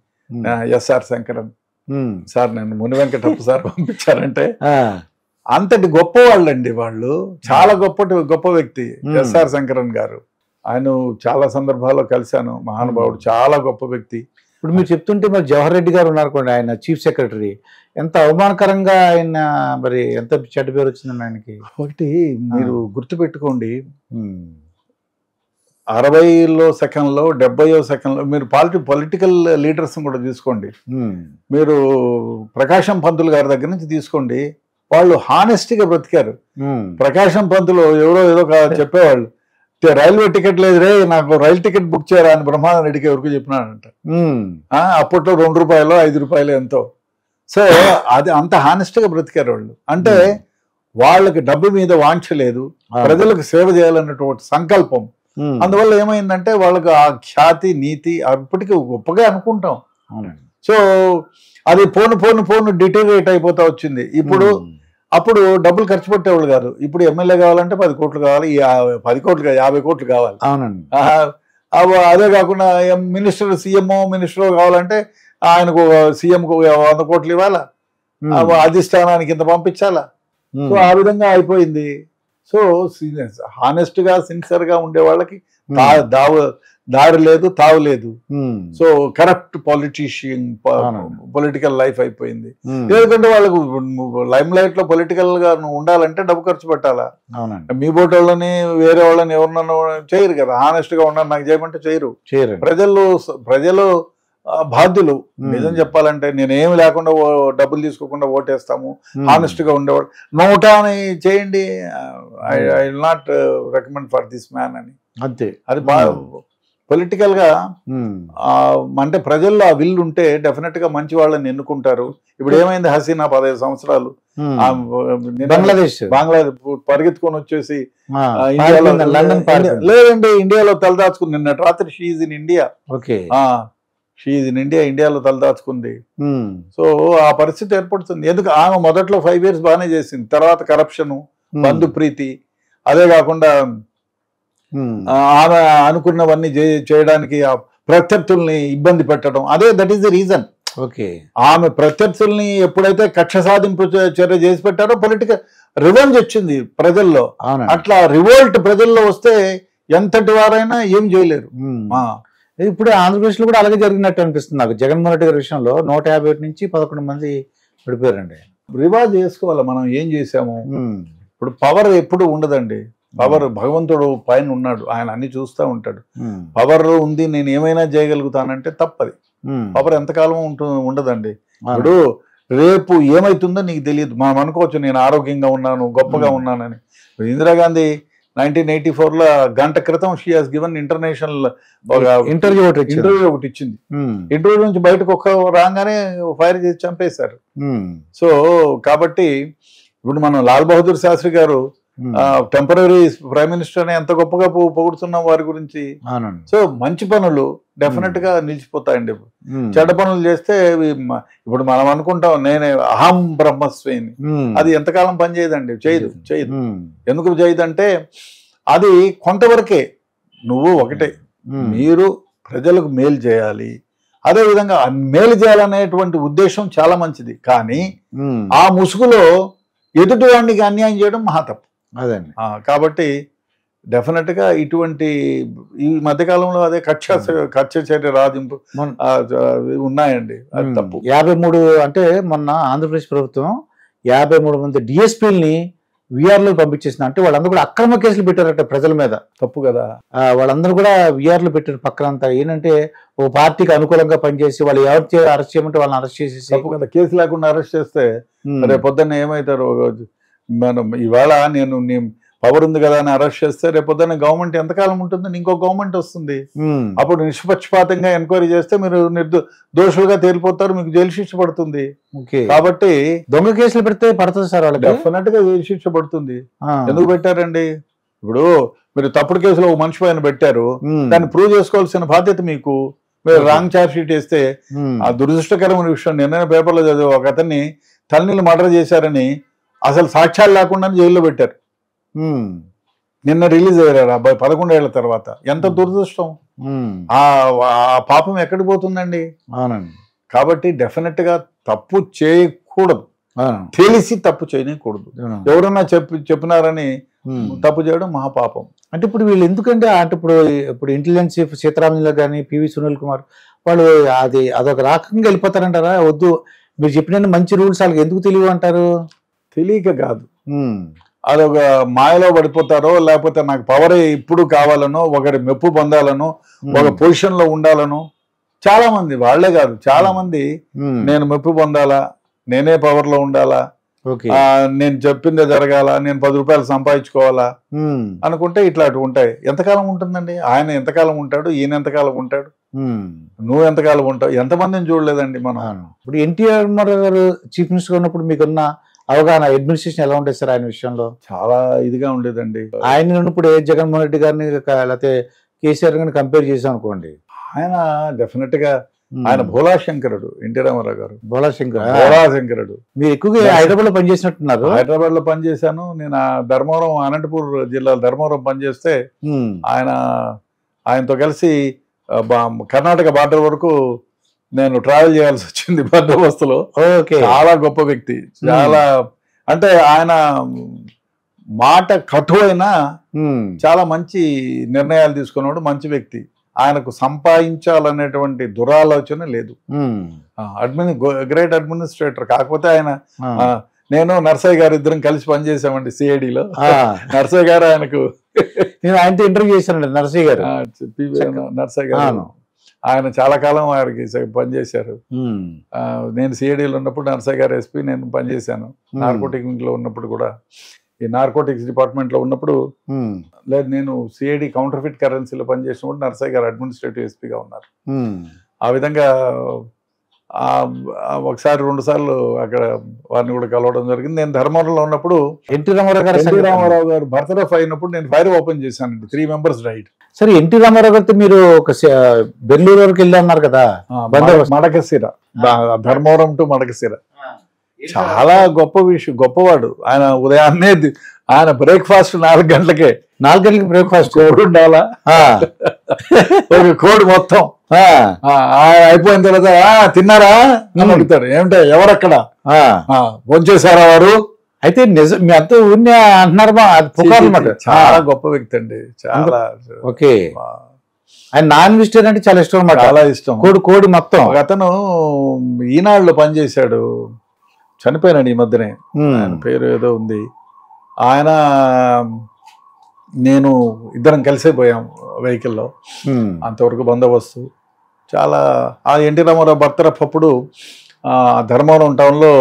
Speaker 2: ఎస్ఆర్ శంకరన్ సార్ నేను ముని వెంకటప్ప సార్ పంపించారంటే, అంతటి గొప్ప వాళ్ళండి వాళ్ళు. చాలా గొప్ప వ్యక్తి ఎస్ఆర్ శంకరన్ గారు. ఆయన చాలా సందర్భాల్లో కలిశాను. మహానుభావుడు, చాలా గొప్ప వ్యక్తి.
Speaker 1: ఇప్పుడు మీరు చెప్తుంటే మరి జవహర్ రెడ్డి గారు ఉన్నారు కూడా, ఆయన చీఫ్ సెక్రటరీ. ఎంత అవమానకరంగా ఆయన, మరి ఎంత చెడ్డ పేరు వచ్చిందండి ఆయనకి.
Speaker 2: ఒకటి మీరు గుర్తుపెట్టుకోండి, 60లో సెకండ్లో 70వ సెకండ్లో మీరు పొలిటికల్ లీడర్స్ కూడా తీసుకోండి. మీరు ప్రకాశం పంతులు గారి దగ్గర నుంచి తీసుకోండి, వాళ్ళు హానెస్టీగా బ్రతికారు. ప్రకాశం పంతులు ఎవరో ఏదో చెప్పేవాళ్ళు, రైల్వే టికెట్ లేదు రే నాకు రైలు టికెట్ బుక్ చేయరా అని బ్రహ్మానంద రెడ్డికి ఎవరికి చెప్పినాడంట. అప్పట్లో ₹2 ₹5 ఎంతో. సో అది అంత హానెస్ట్గా బ్రతికారు వాళ్ళు. అంటే వాళ్ళకి డబ్బు మీద వాంఛ లేదు, ప్రజలకు సేవ చేయాలన్నటువంటి సంకల్పం. అందువల్ల ఏమైందంటే వాళ్ళకి ఆ ఖ్యాతి నీతి అప్పటికి గొప్పగా అనుకుంటాం. సో అది పోను డిటోరియేట్ అయిపోతా వచ్చింది. అప్పుడు డబ్బులు ఖర్చు పెట్టేవాళ్ళు కాదు. ఇప్పుడు ఎమ్మెల్యే కావాలంటే 10 కోట్లు కావాలి, 10 కోట్లు కాదు 50 కోట్లు కావాలి.
Speaker 1: అవునండి.
Speaker 2: అదే కాకుండా సీఎం మినిస్టర్ కావాలంటే ఆయనకు సీఎంకు 100 కోట్లు ఇవ్వాలా, అధిష్టానానికి ఇంత పంపించాలా. సో ఆ విధంగా అయిపోయింది. సో హానెస్ట్ గా సిన్సియర్ గా ఉండే వాళ్ళకి దారి లేదు, తావు లేదు. సో కరప్ట్ పొలిటికల్ లైఫ్ అయిపోయింది. ఎందుకంటే వాళ్ళకు లైమ్ లైట్ లో పొలిటికల్ గా ఉండాలంటే డబ్బు ఖర్చు పెట్టాలా. మీ బోట్ వాళ్ళని వేరే వాళ్ళని ఎవరినన్నా చేయరు కదా. హానెస్ట్ గా ఉన్నారు నాకు చేయమంటే చేయరు. ప్రజలు బాధ్యులు. నిజం చెప్పాలంటే నేనేమి లేకుండా డబ్బులు తీసుకోకుండా ఓటేస్తాము, హానెస్ట్ గా ఉండేవాడు. నోటాని చేయండి, I will not recommend for this man అని.
Speaker 1: అంతే.
Speaker 2: అది బాగా పొలిటికల్ గా అంటే ప్రజల్లో ఆ విల్ ఉంటే డెఫినెట్ గా మంచి వాళ్ళని ఎన్నుకుంటారు. ఇప్పుడు ఏమైంది, హసీనా 15 సంవత్సరాలు
Speaker 1: బంగ్లాదేశ్
Speaker 2: పరిగెత్తుకొని వచ్చేసి లేదండి ఇండియాలో తలదాచుకుంది. నిన్న రాత్రి షీఈ్ ఇన్ ఇండియా. ఇండియాలో తలదాచుకుంది. సో ఆ పరిస్థితి ఏర్పడుతుంది. ఎందుకు ఆమె మొదట్లో 5 years బాగానే చేసింది, తర్వాత కరప్షన్, బంధు ప్రీతి, అదే కాకుండా ఆమె అనుకున్నవన్నీ చేయడానికి ప్రత్యర్థుల్ని ఇబ్బంది పెట్టడం, దట్ ఈస్ ద రీజన్. ఆమె ప్రత్యర్థుల్ని ఎప్పుడైతే కక్ష సాధింపు చర్య చేసి పెట్టారో పొలిటికల్ రివెంజ్ వచ్చింది ప్రజల్లో. అట్లా రివోల్ట్ ప్రజల్లో వస్తే ఎంతటి వారైనా ఏం చేయలేరు.
Speaker 1: ఇప్పుడు ఆంధ్రప్రదేశ్ లో కూడా అలాగే జరిగినట్టు అనిపిస్తుంది నాకు. జగన్మోహన్ రెడ్డి గారి విషయంలో 151 నుంచి 11 మంది పడిపోయారండి.
Speaker 2: రివాజ్ చేసుకోవాలి మనం ఏం చేసాము. ఇప్పుడు పవర్ ఎప్పుడు ఉండదండి. పవర్ భగవంతుడు పైన ఉన్నాడు, ఆయన అన్ని చూస్తూ ఉంటాడు. పవర్ ఉంది నేను ఏమైనా చేయగలుగుతానంటే తప్పది. పవర్ ఎంతకాలం ఉండదండి. ఇప్పుడు రేపు ఏమైతుందో నీకు తెలియదు. మనం అనుకోవచ్చు నేను ఆరోగ్యంగా ఉన్నాను, గొప్పగా ఉన్నానని. ఇందిరాగాంధీ 1984లో గంట క్రితం she has given international
Speaker 1: interview
Speaker 2: ఒకటి ఇచ్చింది. ఇంటర్వ్యూ నుంచి బయటకు రాగానే ఫైర్ చేసి చంపేశారు. సో కాబట్టి ఇప్పుడు మనం లాల్ బహదూర్ శాస్త్రి గారు టెంపరరీ ప్రైమ్ మినిస్టర్ అని ఎంత గొప్పగా పొగుడుతున్నాం వారి గురించి. సో మంచి పనులు డెఫినెట్ గా నిలిచిపోతాయండి. చెడ్డ పనులు చేస్తే ఇప్పుడు మనం అనుకుంటాం నేనే అహం బ్రహ్మస్వేని, అది ఎంతకాలం పనిచేయదండి, చేయదు. ఎందుకు చేయదంటే అది కొంతవరకే. నువ్వు ఒకటే, మీరు ప్రజలకు మేలు చేయాలి, అదేవిధంగా మేలు చేయాలనేటువంటి ఉద్దేశం చాలా మంచిది. కానీ ఆ ముసుగులో ఎదుటి వాడికి అన్యాయం చేయడం మహా తప్పు.
Speaker 1: అదండి.
Speaker 2: కాబట్టి డెఫినెట్ గా ఇటువంటి ఈ మధ్యకాలంలో అదే కక్ష చర్య రాజింపు ఉన్నాయండి. అది తప్పు.
Speaker 1: 53 అంటే మొన్న ఆంధ్రప్రదేశ్ ప్రభుత్వం 53 మంది డిఎస్పీలని విఆర్ లో పంపించేసిన, అంటే వాళ్ళందరూ కూడా అక్రమ కేసులు పెట్టారట ప్రజల మీద.
Speaker 2: తప్పు కదా.
Speaker 1: వాళ్ళందరూ కూడా విఆర్ లో పెట్టారు పక్కనంతా. ఏంటంటే ఓ పార్టీకి అనుకూలంగా పనిచేసి వాళ్ళు ఎవరు అరెస్ట్ చేయమంటే వాళ్ళని అరెస్ట్ చేసేసి.
Speaker 2: తప్పు కదా. కేసు లేకుండా అరెస్ట్ చేస్తే రేపు పొద్దున్న ఏమవుతారు? మనం ఇవాళ నేను పవర్ ఉంది కదా అని అరెస్ట్ చేస్తే రేపు పొద్దున్న గవర్నమెంట్ ఎంతకాలం ఉంటుందని ఇంకో గవర్నమెంట్ వస్తుంది. అప్పుడు నిష్పక్షపాతంగా ఎంక్వైరీ చేస్తే మీరు దోషులుగా తేలిపోతారు, మీకు జైలు శిక్ష పడుతుంది. కాబట్టి
Speaker 1: దొంగ కేసులు పెడితే పడుతుంది సార్ వాళ్ళకి,
Speaker 2: డెఫినెట్ గా జైలు శిక్ష పడుతుంది. ఎందుకు పెట్టారండి? ఇప్పుడు మీరు తప్పుడు కేసులో ఒక మనిషి పైన పెట్టారు, దాన్ని ప్రూవ్ చేసుకోవాల్సిన బాధ్యత మీకు. మీరు రాంగ్ ఛార్జ్ షీట్ వేస్తే ఆ దురదృష్టకరమైన విషయం. నిన్న పేపర్లో చదివి ఒక అతన్ని తల్లిని మర్డర్ చేశారని అసలు సాక్ష్యాలు లేకుండా జైల్లో పెట్టారు. నిన్న రిలీజ్ అయ్యారు అబ్బాయి 11 ఏళ్ల తర్వాత. ఎంత దురదృష్టం. ఆ పాపం ఎక్కడికి పోతుందండి?
Speaker 1: అవునండి.
Speaker 2: కాబట్టి డెఫినెట్ గా తప్పు చేయకూడదు, తెలిసి తప్పు చేయకూడదు. ఎవరన్నా చెప్పినారని తప్పు చేయడం మహాపాపం.
Speaker 1: అంటే ఇప్పుడు వీళ్ళు ఎందుకంటే అంటే ఇప్పుడు ఇంటెలిజెన్స్ చీఫ్ సీతారామన్లో కానీ పివి సునీల్ కుమార్ వాళ్ళు అదొక రకంగా వెళ్ళిపోతారంటారా? వద్దు, మీరు చెప్పిన మంచి రూల్స్ వాళ్ళకి ఎందుకు తెలియవు అంటారు?
Speaker 2: తెలియక కాదు, అదొక మాయలో పడిపోతారో, లేకపోతే నాకు పవర్ ఇప్పుడు కావాలనో, ఒకరి మెప్పు పొందాలనో, ఒక పొజిషన్ లో ఉండాలనో. చాలా మంది, వాళ్లే కాదు చాలా మంది నేను మెప్పు పొందాలా, నేనే పవర్ లో ఉండాలా, నేను చెప్పిందే జరగాల, నేను 10 రూపాయలు సంపాదించుకోవాలా అనుకుంటే ఇట్లాంటివి ఉంటాయి. ఎంతకాలం ఉంటుందండి? ఆయన ఎంతకాలం ఉంటాడు, ఈయన ఎంతకాలం ఉంటాడు, నువ్వు ఎంతకాలం ఉంటావు? ఎంతమందిని చూడలేదండి మనం.
Speaker 1: ఇప్పుడు ఎన్టీఆర్ రామారావు గారు చీఫ్ మినిస్టర్ ఉన్నప్పుడు మీకున్న అవగాహన, అడ్మినిస్ట్రేషన్ ఎలా ఉంటుంది సార్ ఆయన విషయంలో?
Speaker 2: చాలా ఇదిగా ఉండేదండి.
Speaker 1: ఆయన ఉన్నప్పుడు జగన్మోహన్ రెడ్డి గారిని లేకపోతే కేసీఆర్ గారిని కంపేర్ చేసాం అనుకోండి,
Speaker 2: ఆయన డెఫినెట్ గా ఆయన భోళాశంకరుడు. ఎన్టీ రామారావు గారు
Speaker 1: భోళాశంకరుడు. మీరు ఎక్కువగా హైదరాబాద్ లో పనిచేసినట్టున్నారు.
Speaker 2: హైదరాబాద్ లో పనిచేశాను నేను. ధర్మవరం, అనంతపూర్ జిల్లా ధర్మవరం పనిచేస్తే ఆయనతో కలిసి కర్ణాటక బార్డర్ వరకు నేను ట్రావెల్ చేయాల్సి వచ్చింది బందోబస్తులో. చాలా గొప్ప వ్యక్తి. చాలా అంటే ఆయన మాట కఠోరైనా చాలా మంచి నిర్ణయాలు తీసుకున్నాడు. మంచి వ్యక్తి. ఆయనకు సంపాదించాలనేటువంటి దురాలోచన లేదు. Great administrator. కాకపోతే ఆయన, నేను నర్సయ్య గారు ఇద్దరం కలిసి పనిచేసామండి సిఐడిలో. నర్సయ్య గారు ఆయనకు,
Speaker 1: నేను ఆయనతో ఇంటర్వ్యూ చేశానండి నర్సయ్య గారు.
Speaker 2: నర్సయ్య గారు ఆయన చాలా కాలం వారికి పనిచేశారు. నేను సిఐడిలో ఉన్నప్పుడు నర్సయ్య గారు ఎస్పీ, నేను పనిచేశాను. నార్కోటిక్ లో ఉన్నప్పుడు కూడా, ఈ నార్కోటిక్స్ డిపార్ట్మెంట్ లో ఉన్నప్పుడు లేదు, నేను సిఐడి కౌంటర్ ఫిట్ కరెన్సీలో పనిచేసినప్పుడు నర్సయ్య గారు అడ్మినిస్ట్రేటివ్ ఎస్పీగా ఉన్నారు. ఆ విధంగా ఒకసారి 2 సార్లు అక్కడ వారిని కూడా కలవడం జరిగింది. నేను ధర్మవరంలో ఉన్నప్పుడు ఎన్టీ రామారావు గారు బర్త్డేఫ్ అయినప్పుడు నేను ఫైర్ ఓపెన్ చేశానండి. 3 మెంబర్స్ డైడ్.
Speaker 1: సరే, ఎన్టీ రామారావు గారితో మీరు ఒక బెంగళూరు వరకు వెళ్ళన్నారు కదా,
Speaker 2: మడకశిర, ధర్మవరం టు మడకశిర. చాలా గొప్ప విషయం, గొప్పవాడు ఆయన. ఉదయాన్నే ఆయన బ్రేక్ఫాస్ట్ 4 గంటలకే.
Speaker 1: 4 గంటలకి బ్రేక్ఫాస్ట్.
Speaker 2: కోడి ఉండాలా, ఒక కోడి మొత్తం అయిపోయిన తర్వాత తిన్నారా అని అడుగుతారు. ఏమిటో ఎవరక్కడ భోంచేశారా వారు? అయితే నిజం మీ అంతా ఊరిని అంటున్నారు అనమాట. చాలా గొప్ప వ్యక్తి అండి. చాలా
Speaker 1: ఓకే. ఆయన నాన్ వెజిటేరియన్ అంటే చాలా ఇష్టం అన్నమాట.
Speaker 2: చాలా ఇష్టం.
Speaker 1: కోడి మొత్తం.
Speaker 2: అతను ఈనాడులో పనిచేశాడు, చనిపోయినాడు ఈ మధ్యనే. ఆయన పేరు ఏదో ఉంది. ఆయన నేను ఇద్దరం కలిసే పోయాం వెహికల్లో. అంతవరకు బందోబస్తు చాలా. ఆ ఎన్టీ రామారావు బర్త్డేఫ్ అప్పుడు ధర్మవరం టౌన్లో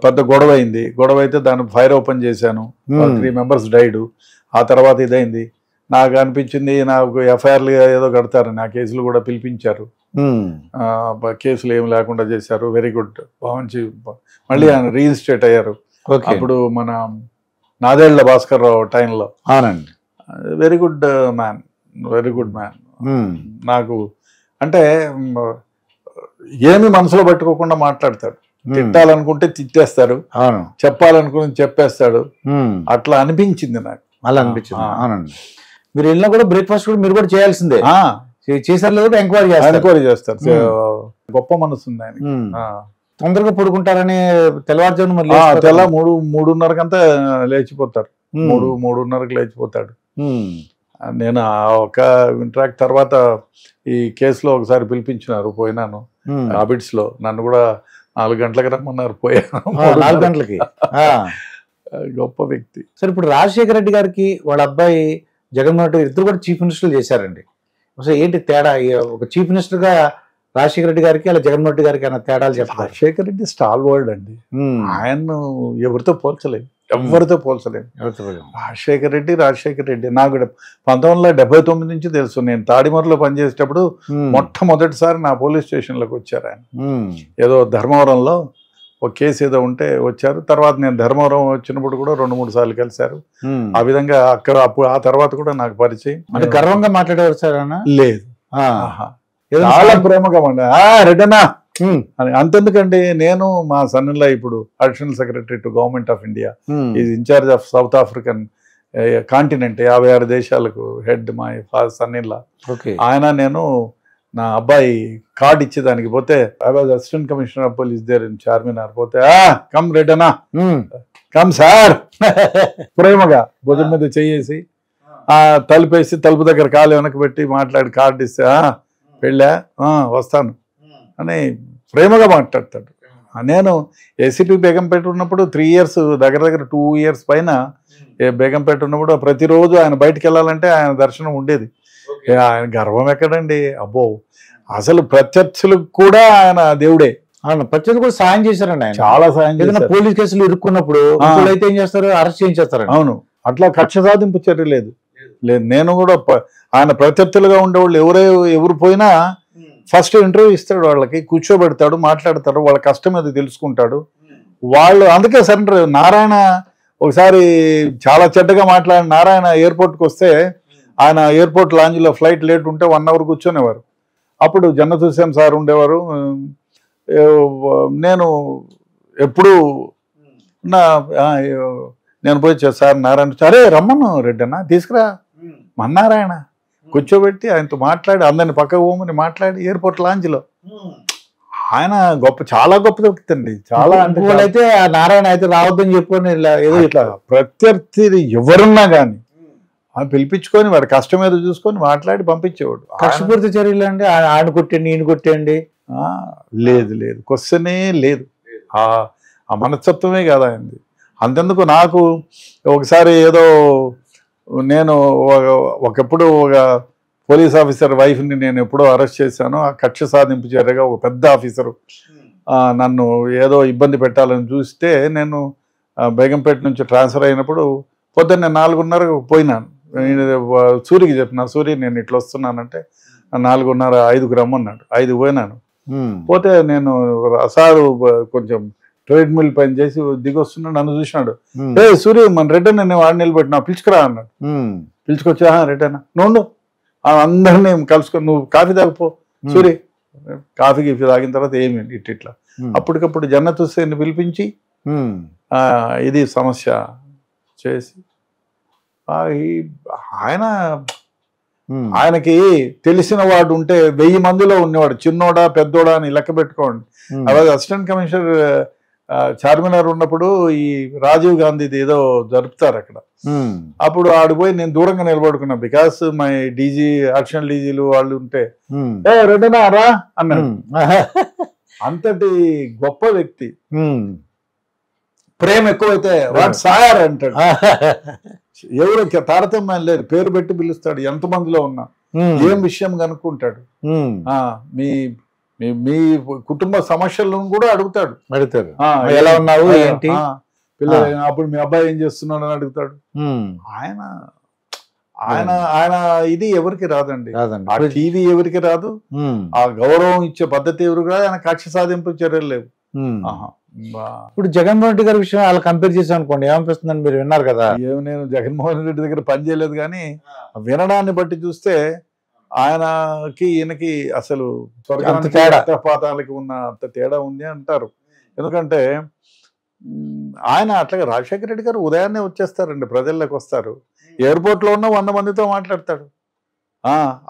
Speaker 2: పెద్ద గొడవ అయింది. గొడవ అయితే దాన్ని ఫైర్ ఓపెన్ చేశాను. 3 మెంబర్స్ డైడ్. ఆ తర్వాత ఇదైంది. నాకు అనిపించింది నాకు ఎఫ్ఐఆర్లు ఏదో కడతారని. ఆ కేసులు కూడా పిలిపించారు. కేసులు ఏమి లేకుండా చేశారు. Very good. మంచి. మళ్ళీ ఆయన రీఇన్స్టేట్ అయ్యారు. అప్పుడు మన నాదేళ్ల భాస్కర్ రావు టైంలో.
Speaker 1: అవునండి.
Speaker 2: Very good man, very good man. నాకు అంటే ఏమి మనసులో పెట్టుకోకుండా మాట్లాడతాడు. తిట్టాలనుకుంటే తిట్టేస్తాడు, చెప్పాలనుకుని చెప్పేస్తాడు. అట్లా అనిపించింది నాకు.
Speaker 1: అలా అనిపించింది. అవునండి. మీరు వెళ్ళినా కూడా బ్రేక్ఫాస్ట్ కూడా మీరు కూడా చేయాల్సిందే. చేశారు లేదా ఎంక్వైరీ చేస్తారు.
Speaker 2: గొప్ప మనసు ఉంది ఆయన.
Speaker 1: తొందరగా పడుకుంటారని తెల్లవారుజామున మరి
Speaker 2: 3:30కంతా లేచిపోతారు. 3:30కి లేచిపోతాడు. నేను ఒక ఇంటరాక్ట్ తర్వాత ఈ కేసులో ఒకసారి పిలిపించినారు, పోయినాను. అబిడ్స్ లో నన్ను కూడా 4 గంటలకు రమ్మన్నారు, పోయాను.
Speaker 1: 4 గంటలకి
Speaker 2: గొప్ప వ్యక్తి.
Speaker 1: సార్ ఇప్పుడు రాజశేఖర రెడ్డి గారికి వాళ్ళ అబ్బాయి జగన్మోహన్ రెడ్డి గారు ఇద్దరు కూడా చీఫ్ మినిస్టర్లు చేశారండి. అసలు ఏంటి తేడా? ఒక చీఫ్ మినిస్టర్ గా రాజశేఖర రెడ్డి గారికి అలా జగన్మోహన్ రెడ్డి గారికి అన్న తేడాలు చెప్పారు.
Speaker 2: రాజశేఖర రెడ్డి స్టాల్ వర్డ్ అండి. ఆయన్ను ఎవరితో పోల్చలేదు, ఎవరితో పోల్చలేదు. రాజశేఖర రెడ్డి నాకు 1979 నుంచి తెలుసు. నేను తాడిమర్రిలో పనిచేసేటప్పుడు మొట్టమొదటిసారి నా పోలీస్ స్టేషన్లోకి వచ్చారు ఆయన. ఏదో ధర్మవరంలో ఒక కేసు ఏదో ఉంటే వచ్చారు. తర్వాత నేను ధర్మవరం వచ్చినప్పుడు కూడా 2-3 సార్లు కలిశారు. ఆ విధంగా అక్కడ అప్పుడు ఆ తర్వాత కూడా నాకు పరిచయం.
Speaker 1: అంటే గర్వంగా మాట్లాడేవారు సార్ అన్న?
Speaker 2: లేదు, చాలా ప్రేమగా రెడ్డనా అని. అంతెందుకండి, నేను మా సన్నిలా ఇప్పుడు additional secretary to government of India, is incharge of South African continent, 56 దేశాలకు హెడ్ మా సన్నిలా. ఆయన నేను నా అబ్బాయి కార్డు ఇచ్చేదానికి పోతే, I was assistant commissioner of police there in Charminar. పోతే కమ్ రెడ్డనా, కమ్ సార్, ప్రేమగా భుజం మీద చేసి తలుపేసి తలుపు దగ్గర కాలు వెనక్కి పెట్టి మాట్లాడి కార్డు ఇస్తే, పెళ్ళా వస్తాను అని ప్రేమగా మాట్లాడతాడు. నేను ఏసీపీ బేగంపేట ఉన్నప్పుడు 3 years దగ్గర 2 years పైన బేగంపేట ఉన్నప్పుడు ప్రతిరోజు ఆయన బయటికి వెళ్ళాలంటే ఆయన దర్శనం ఉండేది. ఆయన గర్వం ఎక్కడండి, అబ్బో అసలు ప్రత్యర్థులకు కూడా ఆయన దేవుడే.
Speaker 1: ప్రత్యర్థులు కూడా సాయం చేశారండి ఆయన,
Speaker 2: చాలా సాయం చేశారు.
Speaker 1: పోలీస్ కేసులు ఇరుక్కున్నప్పుడు అయితే ఏం చేస్తారు, అరెస్ట్ చేయించేస్తారు.
Speaker 2: అవును, అట్లా కక్ష సాధింపు చర్య లేదు. నేను కూడా ఆయన ప్రత్యర్థులుగా ఉండేవాళ్ళు ఎవరు పోయినా ఫస్ట్ ఇంటర్వ్యూ ఇస్తాడు, వాళ్ళకి కూర్చోబెడతాడు, మాట్లాడతాడు, వాళ్ళ కష్టం అది తెలుసుకుంటాడు. వాళ్ళు అందుకే సరెండర్. నారాయణ ఒకసారి చాలా చెడ్డగా మాట్లాడిన నారాయణ ఎయిర్పోర్ట్కి వస్తే, ఆయన ఎయిర్పోర్ట్ లాంజ్లో ఫ్లైట్ లేట్ ఉంటే 1 hour కూర్చొనేవారు. అప్పుడు జన్నత్ హుస్సేన్ సార్ ఉండేవారు. నేను ఎప్పుడు నేను పోయి సార్ నారాయణ, సరే రమ్మను రెడ్డన్నా, తీసుకురా మన నారాయణ, కూర్చోబెట్టి ఆయనతో మాట్లాడి అందరిని పక్కకు పోమని మాట్లాడి ఎయిర్పోర్ట్ లాంజ్లో. ఆయన చాలా గొప్ప వ్యక్తి అండి. చాలా అంటే
Speaker 1: అయితే నారాయణ అయితే రావద్దని చెప్పుకొని
Speaker 2: ఏదో ఇట్లా ప్రత్యర్థి ఎవరున్నా కానీ పిలిపించుకొని వాడి కష్టం ఏదో చూసుకొని మాట్లాడి పంపించేవాడు.
Speaker 1: కక్షపూరిత చర్యలు అండి, ఆయన కొట్టండి ఈయన కొట్టండి,
Speaker 2: లేదు క్వశ్చనే లేదు. ఆ మనస్తత్వమే కదా ఆయనది. అంతెందుకు, నాకు ఒకసారి ఏదో నేను ఒకప్పుడు ఒక పోలీస్ ఆఫీసర్ వైఫ్ని నేను ఎప్పుడో అరెస్ట్ చేశాను. ఆ కక్ష సాధింపు చర్యగా ఒక పెద్ద ఆఫీసరు నన్ను ఏదో ఇబ్బంది పెట్టాలని చూస్తే, నేను బేగంపేట నుంచి ట్రాన్స్ఫర్ అయినప్పుడు పొద్దున్న 4:30 పోయినాను. సూరికి చెప్పిన, సూరి నేను ఇట్లా వస్తున్నానంటే 4:30 5కు రమ్మన్నాడు. 5కు పోయినాను. పోతే నేను సారు కొంచెం ట్రేడ్మిల్ పైన చేసి దిగి వస్తున్నాడు, నన్ను చూసినాడు. సూర్య మన రెడ్డన్న నేను వాడిని నిలబెట్టినా, పిలుచుకురా అన్నాడు. పిలుచుకొచ్చా, రెడ్డన్న నువ్వు అందరినీ కలుసుకొని నువ్వు కాఫీ తాగిపో సూర్య. కాఫీ గీఫీ తాగిన తర్వాత ఏమి ఇట్లా అప్పటికప్పుడు జన్నత్ హుస్సేన్ పిలిపించి ఇది సమస్య చేసి, ఆయనకి తెలిసిన వాడు ఉంటే 1000 మందిలో ఉన్నవాడు, చిన్నోడా పెద్దోడా అని లెక్క పెట్టుకోండి. అలాగే అసిస్టెంట్ కమిషనర్ చార్మినార్ ఉన్నప్పుడు ఈ రాజీవ్ గాంధీది ఏదో జరుపుతారు అక్కడ. అప్పుడు ఆడిపోయి నేను దూరంగా నిలబడుకున్నా, బికాస్ మై డీజీ అడిషనల్ డీజీలు వాళ్ళు ఉంటే రెడ్డనా రా అన్నాడు. అంతటి గొప్ప వ్యక్తి. ప్రేమ ఎక్కువైతే వాడు సార్ అంటాడు. ఎవరు తారతమ్యం లేదు, పేరు పెట్టి పిలుస్తాడు. ఎంతమందిలో ఉన్నా ఏం విషయం కనుక్కుంటాడు. మీ కుటుంబ సమస్యలను కూడా అడుగుతాడు.
Speaker 1: ఎలా ఉన్నావు ఏంటి,
Speaker 2: పిల్లలు అప్పుడు మీ అబ్బాయి ఏం చేస్తున్నాడు అని అడుగుతాడు. ఆయన ఆయన ఆయన ఇది ఎవరికి రాదండి. ఆ టీవీ ఎవరికి రాదు, ఆ గౌరవం ఇచ్చే పద్ధతి ఎవరికి రాదు. ఆయన కక్ష సాధింపు చర్యలు లేవు.
Speaker 1: ఇప్పుడు జగన్మోహన్ రెడ్డి గారి విషయం అలా కంపేర్ చేసాం అనుకోండి, ఏమనిపిస్తుందని మీరు విన్నారు కదా.
Speaker 2: నేను జగన్మోహన్ రెడ్డి దగ్గర పని చేయలేదు, కానీ వినడాన్ని బట్టి చూస్తే ఆయనకి ఈయనకి అసలు పాతాలకి ఉన్న అంత తేడా ఉంది అంటారు. ఎందుకంటే ఆయన అట్లాగే రాజశేఖర రెడ్డి గారు ఉదయాన్నే వచ్చేస్తారండి, ప్రజల్లోకి వస్తారు. ఎయిర్పోర్ట్లో ఉన్న 100 మందితో మాట్లాడతాడు,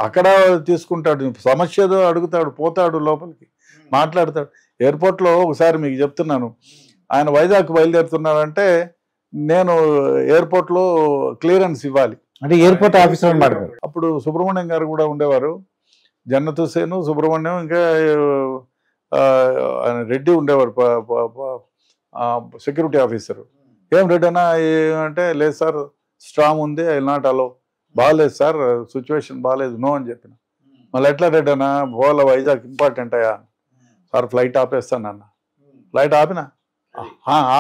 Speaker 2: అక్కడ తీసుకుంటాడు, సమస్య ఏదో అడుగుతాడు, పోతాడు లోపలికి మాట్లాడతాడు. ఎయిర్పోర్ట్లో ఒకసారి మీకు చెప్తున్నాను, ఆయన వైజాగ్ బయలుదేరుతున్నారంటే నేను ఎయిర్పోర్ట్లో క్లియరెన్స్ ఇవ్వాలి,
Speaker 1: అంటే ఎయిర్పోర్ట్ ఆఫీసర్ అన్నమాట.
Speaker 2: అప్పుడు సుబ్రహ్మణ్యం గారు కూడా ఉండేవారు, జన్నత్ హుస్సేన్, సుబ్రహ్మణ్యం, ఇంకా రెడ్డి ఉండేవారు సెక్యూరిటీ ఆఫీసరు. ఏం రెడ్డనా అంటే లేదు సార్ స్ట్రాంగ్ ఉంది ఐ నాట్ అలో. బాగాలేదు సార్ సిచ్యువేషన్ బాగాలేదు నో అని చెప్పిన. మళ్ళీ ఎట్లా రెడ్డనా పోవాల వైజాగ్ ఇంపార్టెంట్ అయ్యా సార్ ఫ్లైట్ ఆపేస్తానన్న. ఫ్లైట్ ఆపిన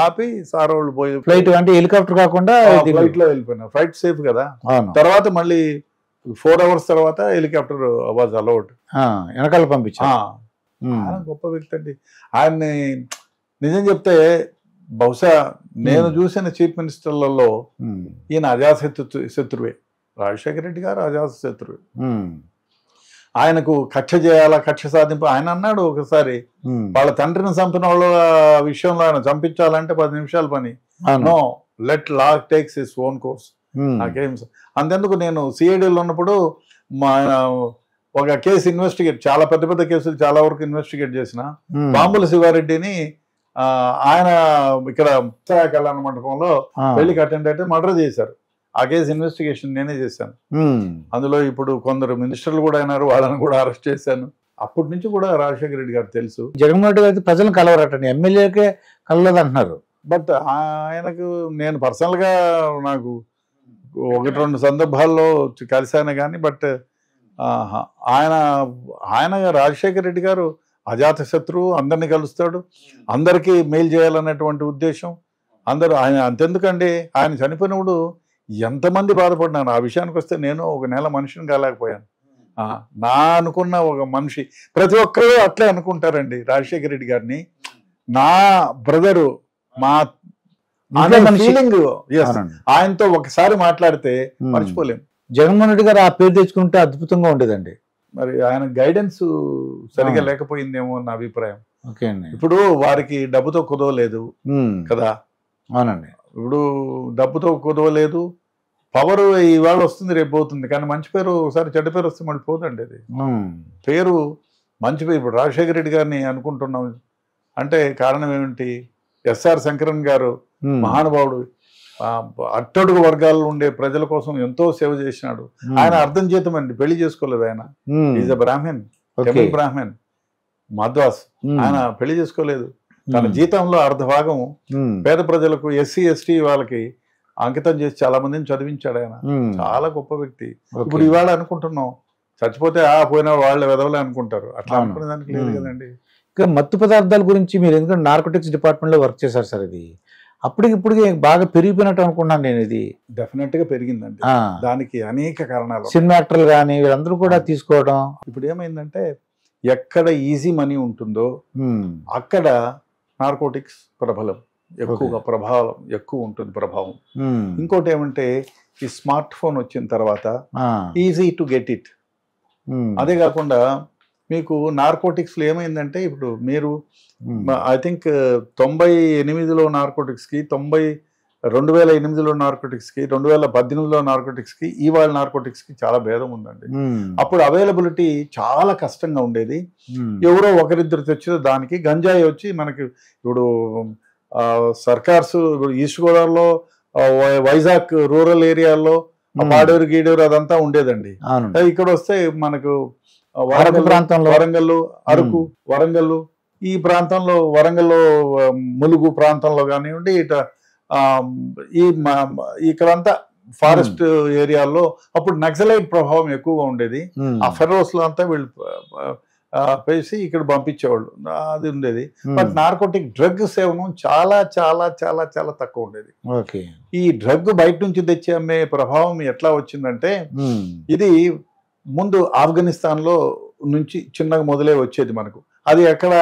Speaker 2: ఆపి సార్ వాళ్ళు పోయి
Speaker 1: ఫ్లైట్ అంటే హెలికాప్టర్ కాకుండా
Speaker 2: ఫ్లైట్ లో వెళ్ళిపోయినా. ఫ్లైట్ సేఫ్ కదా. తర్వాత మళ్ళీ 4 hours తర్వాత హెలికాప్టర్ వాజ్ అలౌడ్.
Speaker 1: వెనకాల పంపించా.
Speaker 2: ఆయన గొప్ప వ్యక్తి అండి. ఆయన్ని నిజం చెప్తే బహుశా నేను చూసిన చీఫ్ మినిస్టర్లలో ఈయన శత్రువే. రాజశేఖర రెడ్డి గారు అజాత శత్రువే. ఆయనకు కక్ష చేయాలా, కక్ష సాధింపు. ఆయన అన్నాడు ఒకసారి వాళ్ళ తండ్రిని చంపిన వాళ్ళ విషయంలో ఆయన చంపించాలంటే 10 నిమిషాల పని. No let law takes his own course. నాకేం అంతెందుకు, నేను సిఐడిలో ఉన్నప్పుడు మా ఒక కేసు ఇన్వెస్టిగేట్, చాలా పెద్ద పెద్ద కేసులు చాలా వరకు ఇన్వెస్టిగేట్ చేసిన బాంబుల శివారెడ్డిని ఆయన ఇక్కడ కళ్యాణ మండపంలో పెళ్లికి అటెండ్ అయితే మర్డర్ చేశారు. ఆ కేసు ఇన్వెస్టిగేషన్ నేనే చేశాను. అందులో ఇప్పుడు కొందరు మినిస్టర్లు కూడా అయినారు, వాళ్ళని కూడా అరెస్ట్ చేశాను. అప్పటి నుంచి కూడా రాజశేఖర రెడ్డి గారు తెలుసు.
Speaker 1: జగన్మోహన్ రెడ్డి గారికి ప్రజలను కలవరటండి, ఎమ్మెల్యేకే కలవలేదు అంటున్నారు.
Speaker 2: బట్ ఆయనకు నేను పర్సనల్గా నాకు 1-2 సందర్భాల్లో కలిశాను కానీ, బట్ ఆయన రాజశేఖర రెడ్డి గారు అజాత శత్రువు, అందరినీ కలుస్తాడు, అందరికీ మెయిల్ చేయాలన్నటువంటి ఉద్దేశం. అందరూ ఆయన అంతెందుకండి, ఆయన చనిపోయినప్పుడు ఎంతమంది బాధపడినాను. ఆ విషయానికి వస్తే నేను 1 నెల మనిషిని కాలేకపోయాను. నా అనుకున్న ఒక మనిషి, ప్రతి ఒక్కరూ అట్లే అనుకుంటారండి రాజశేఖర రెడ్డి గారిని. నా బ్రదరు, మా ఫీలింగ్. ఆయనతో ఒకసారి మాట్లాడితే మర్చిపోలేం.
Speaker 1: జగన్మోహన్ రెడ్డి గారు ఆ పేరు తెచ్చుకుంటే అద్భుతంగా ఉండేదండి.
Speaker 2: మరి ఆయన గైడెన్స్ సరిగా లేకపోయిందేమో నా అభిప్రాయం.
Speaker 1: ఓకే అండి.
Speaker 2: ఇప్పుడు వారికి డబ్బుతో కుదవలేదు కదా.
Speaker 1: అవునండి.
Speaker 2: ఇప్పుడు డబ్బుతో కుదవలేదు. పవర్ ఇవాళ వస్తుంది రేపు పోతుంది, కానీ మంచి పేరు ఒకసారి చెడ్డ పేరు వస్తే మళ్ళీ పోదండి. అది పేరు మంచి పేరు. ఇప్పుడు రాజశేఖర రెడ్డి గారిని అనుకుంటున్నాం అంటే కారణం ఏమిటి? ఎస్ఆర్ శంకరన్ గారు మహానుభావుడు, అట్టడుగు వర్గాల్లో ఉండే ప్రజల కోసం ఎంతో సేవ చేసినాడు. ఆయన అర్థం చేతమండి, పెళ్లి చేసుకోలేదు. ఆయన ఈజ్ అ బ్రాహ్మణ్, తమిళ్ బ్రాహ్మణ్, మాధ్వాస్. ఆయన పెళ్లి చేసుకోలేదు. తన జీతంలో అర్ధభాగం పేద ప్రజలకు, ఎస్సీ ఎస్టీ వాళ్ళకి అంకితం చేసి చాలా మందిని చదివించాడు. ఆయన చాలా గొప్ప వ్యక్తి. ఇప్పుడు ఇవాళ అనుకుంటున్నాం చచ్చిపోతే పోయిన వాళ్ళ వెదవలే అనుకుంటారు. అట్లా అనుకునే దానికి లేదు కదండి.
Speaker 1: ఇంకా మత్తు పదార్థాల గురించి మీరు ఎందుకంటే నార్కోటిక్స్ డిపార్ట్మెంట్ లో వర్క్ చేశారు సార్, ఇది అప్పటికిప్పటికి బాగా పెరిగిపోయినట్టు అనుకున్నాను నేను. ఇది
Speaker 2: డెఫినెట్ గా పెరిగిందండి. దానికి అనేక కారణాలు.
Speaker 1: సినిమా యాక్టర్లు కానీ వీళ్ళందరూ కూడా తీసుకోవడం.
Speaker 2: ఇప్పుడు ఏమైందంటే ఎక్కడ ఈజీ మనీ ఉంటుందో అక్కడ నార్కోటిక్స్ ప్రభావం ఎక్కువ ఉంటుంది. ప్రభావం. ఇంకోటి ఏమంటే ఈ స్మార్ట్ ఫోన్ వచ్చిన తర్వాత ఈజీ టు గెట్ ఇట్. అదే కాకుండా మీకు నార్కోటిక్స్ లో ఏమైందంటే ఇప్పుడు మీరు ఐ థింక్ 98లో నార్కోటిక్స్ కి 2008లో నార్కోటిక్స్ కి 2018లో నార్కోటిక్స్ కి ఇవాళ నార్కోటిక్స్ కి చాలా భేదం ఉందండి. అప్పుడు అవైలబిలిటీ చాలా కష్టంగా ఉండేది. ఎవరో ఒకరిద్దరు తెచ్చిన దానికి గంజాయి వచ్చి మనకి ఇప్పుడు సర్కార్స్ ఈస్ట్ గోదావరిలో, వైజాగ్ రూరల్ ఏరియాల్లో పాడేరు గీడేరు అదంతా ఉండేదండి. ఇక్కడ వస్తే మనకు వరంగల్, అరకు, వరంగల్ ఈ ప్రాంతంలో, వరంగల్లో ములుగు ప్రాంతంలో కానివ్వండి, ఇక్కడంతా ఫారెస్ట్ ఏరియాల్లో అప్పుడు నక్సలైట్ ప్రభావం ఎక్కువగా ఉండేది. ఆ ఫెర్రోస్ లో అంతా వీళ్ళు వేసి ఇక్కడ పంపించేవాళ్ళు, అది ఉండేది. బట్ నార్కోటిక్ డ్రగ్ సేవనం చాలా చాలా చాలా చాలా తక్కువ ఉండేది. ఈ డ్రగ్ బయట నుంచి తెచ్చి అమ్మే ప్రభావం ఎట్లా వచ్చిందంటే, ఇది ముందు ఆఫ్ఘనిస్తాన్ లో నుంచి చిన్నగా మొదలై వచ్చేది మనకు. అది ఎక్కడ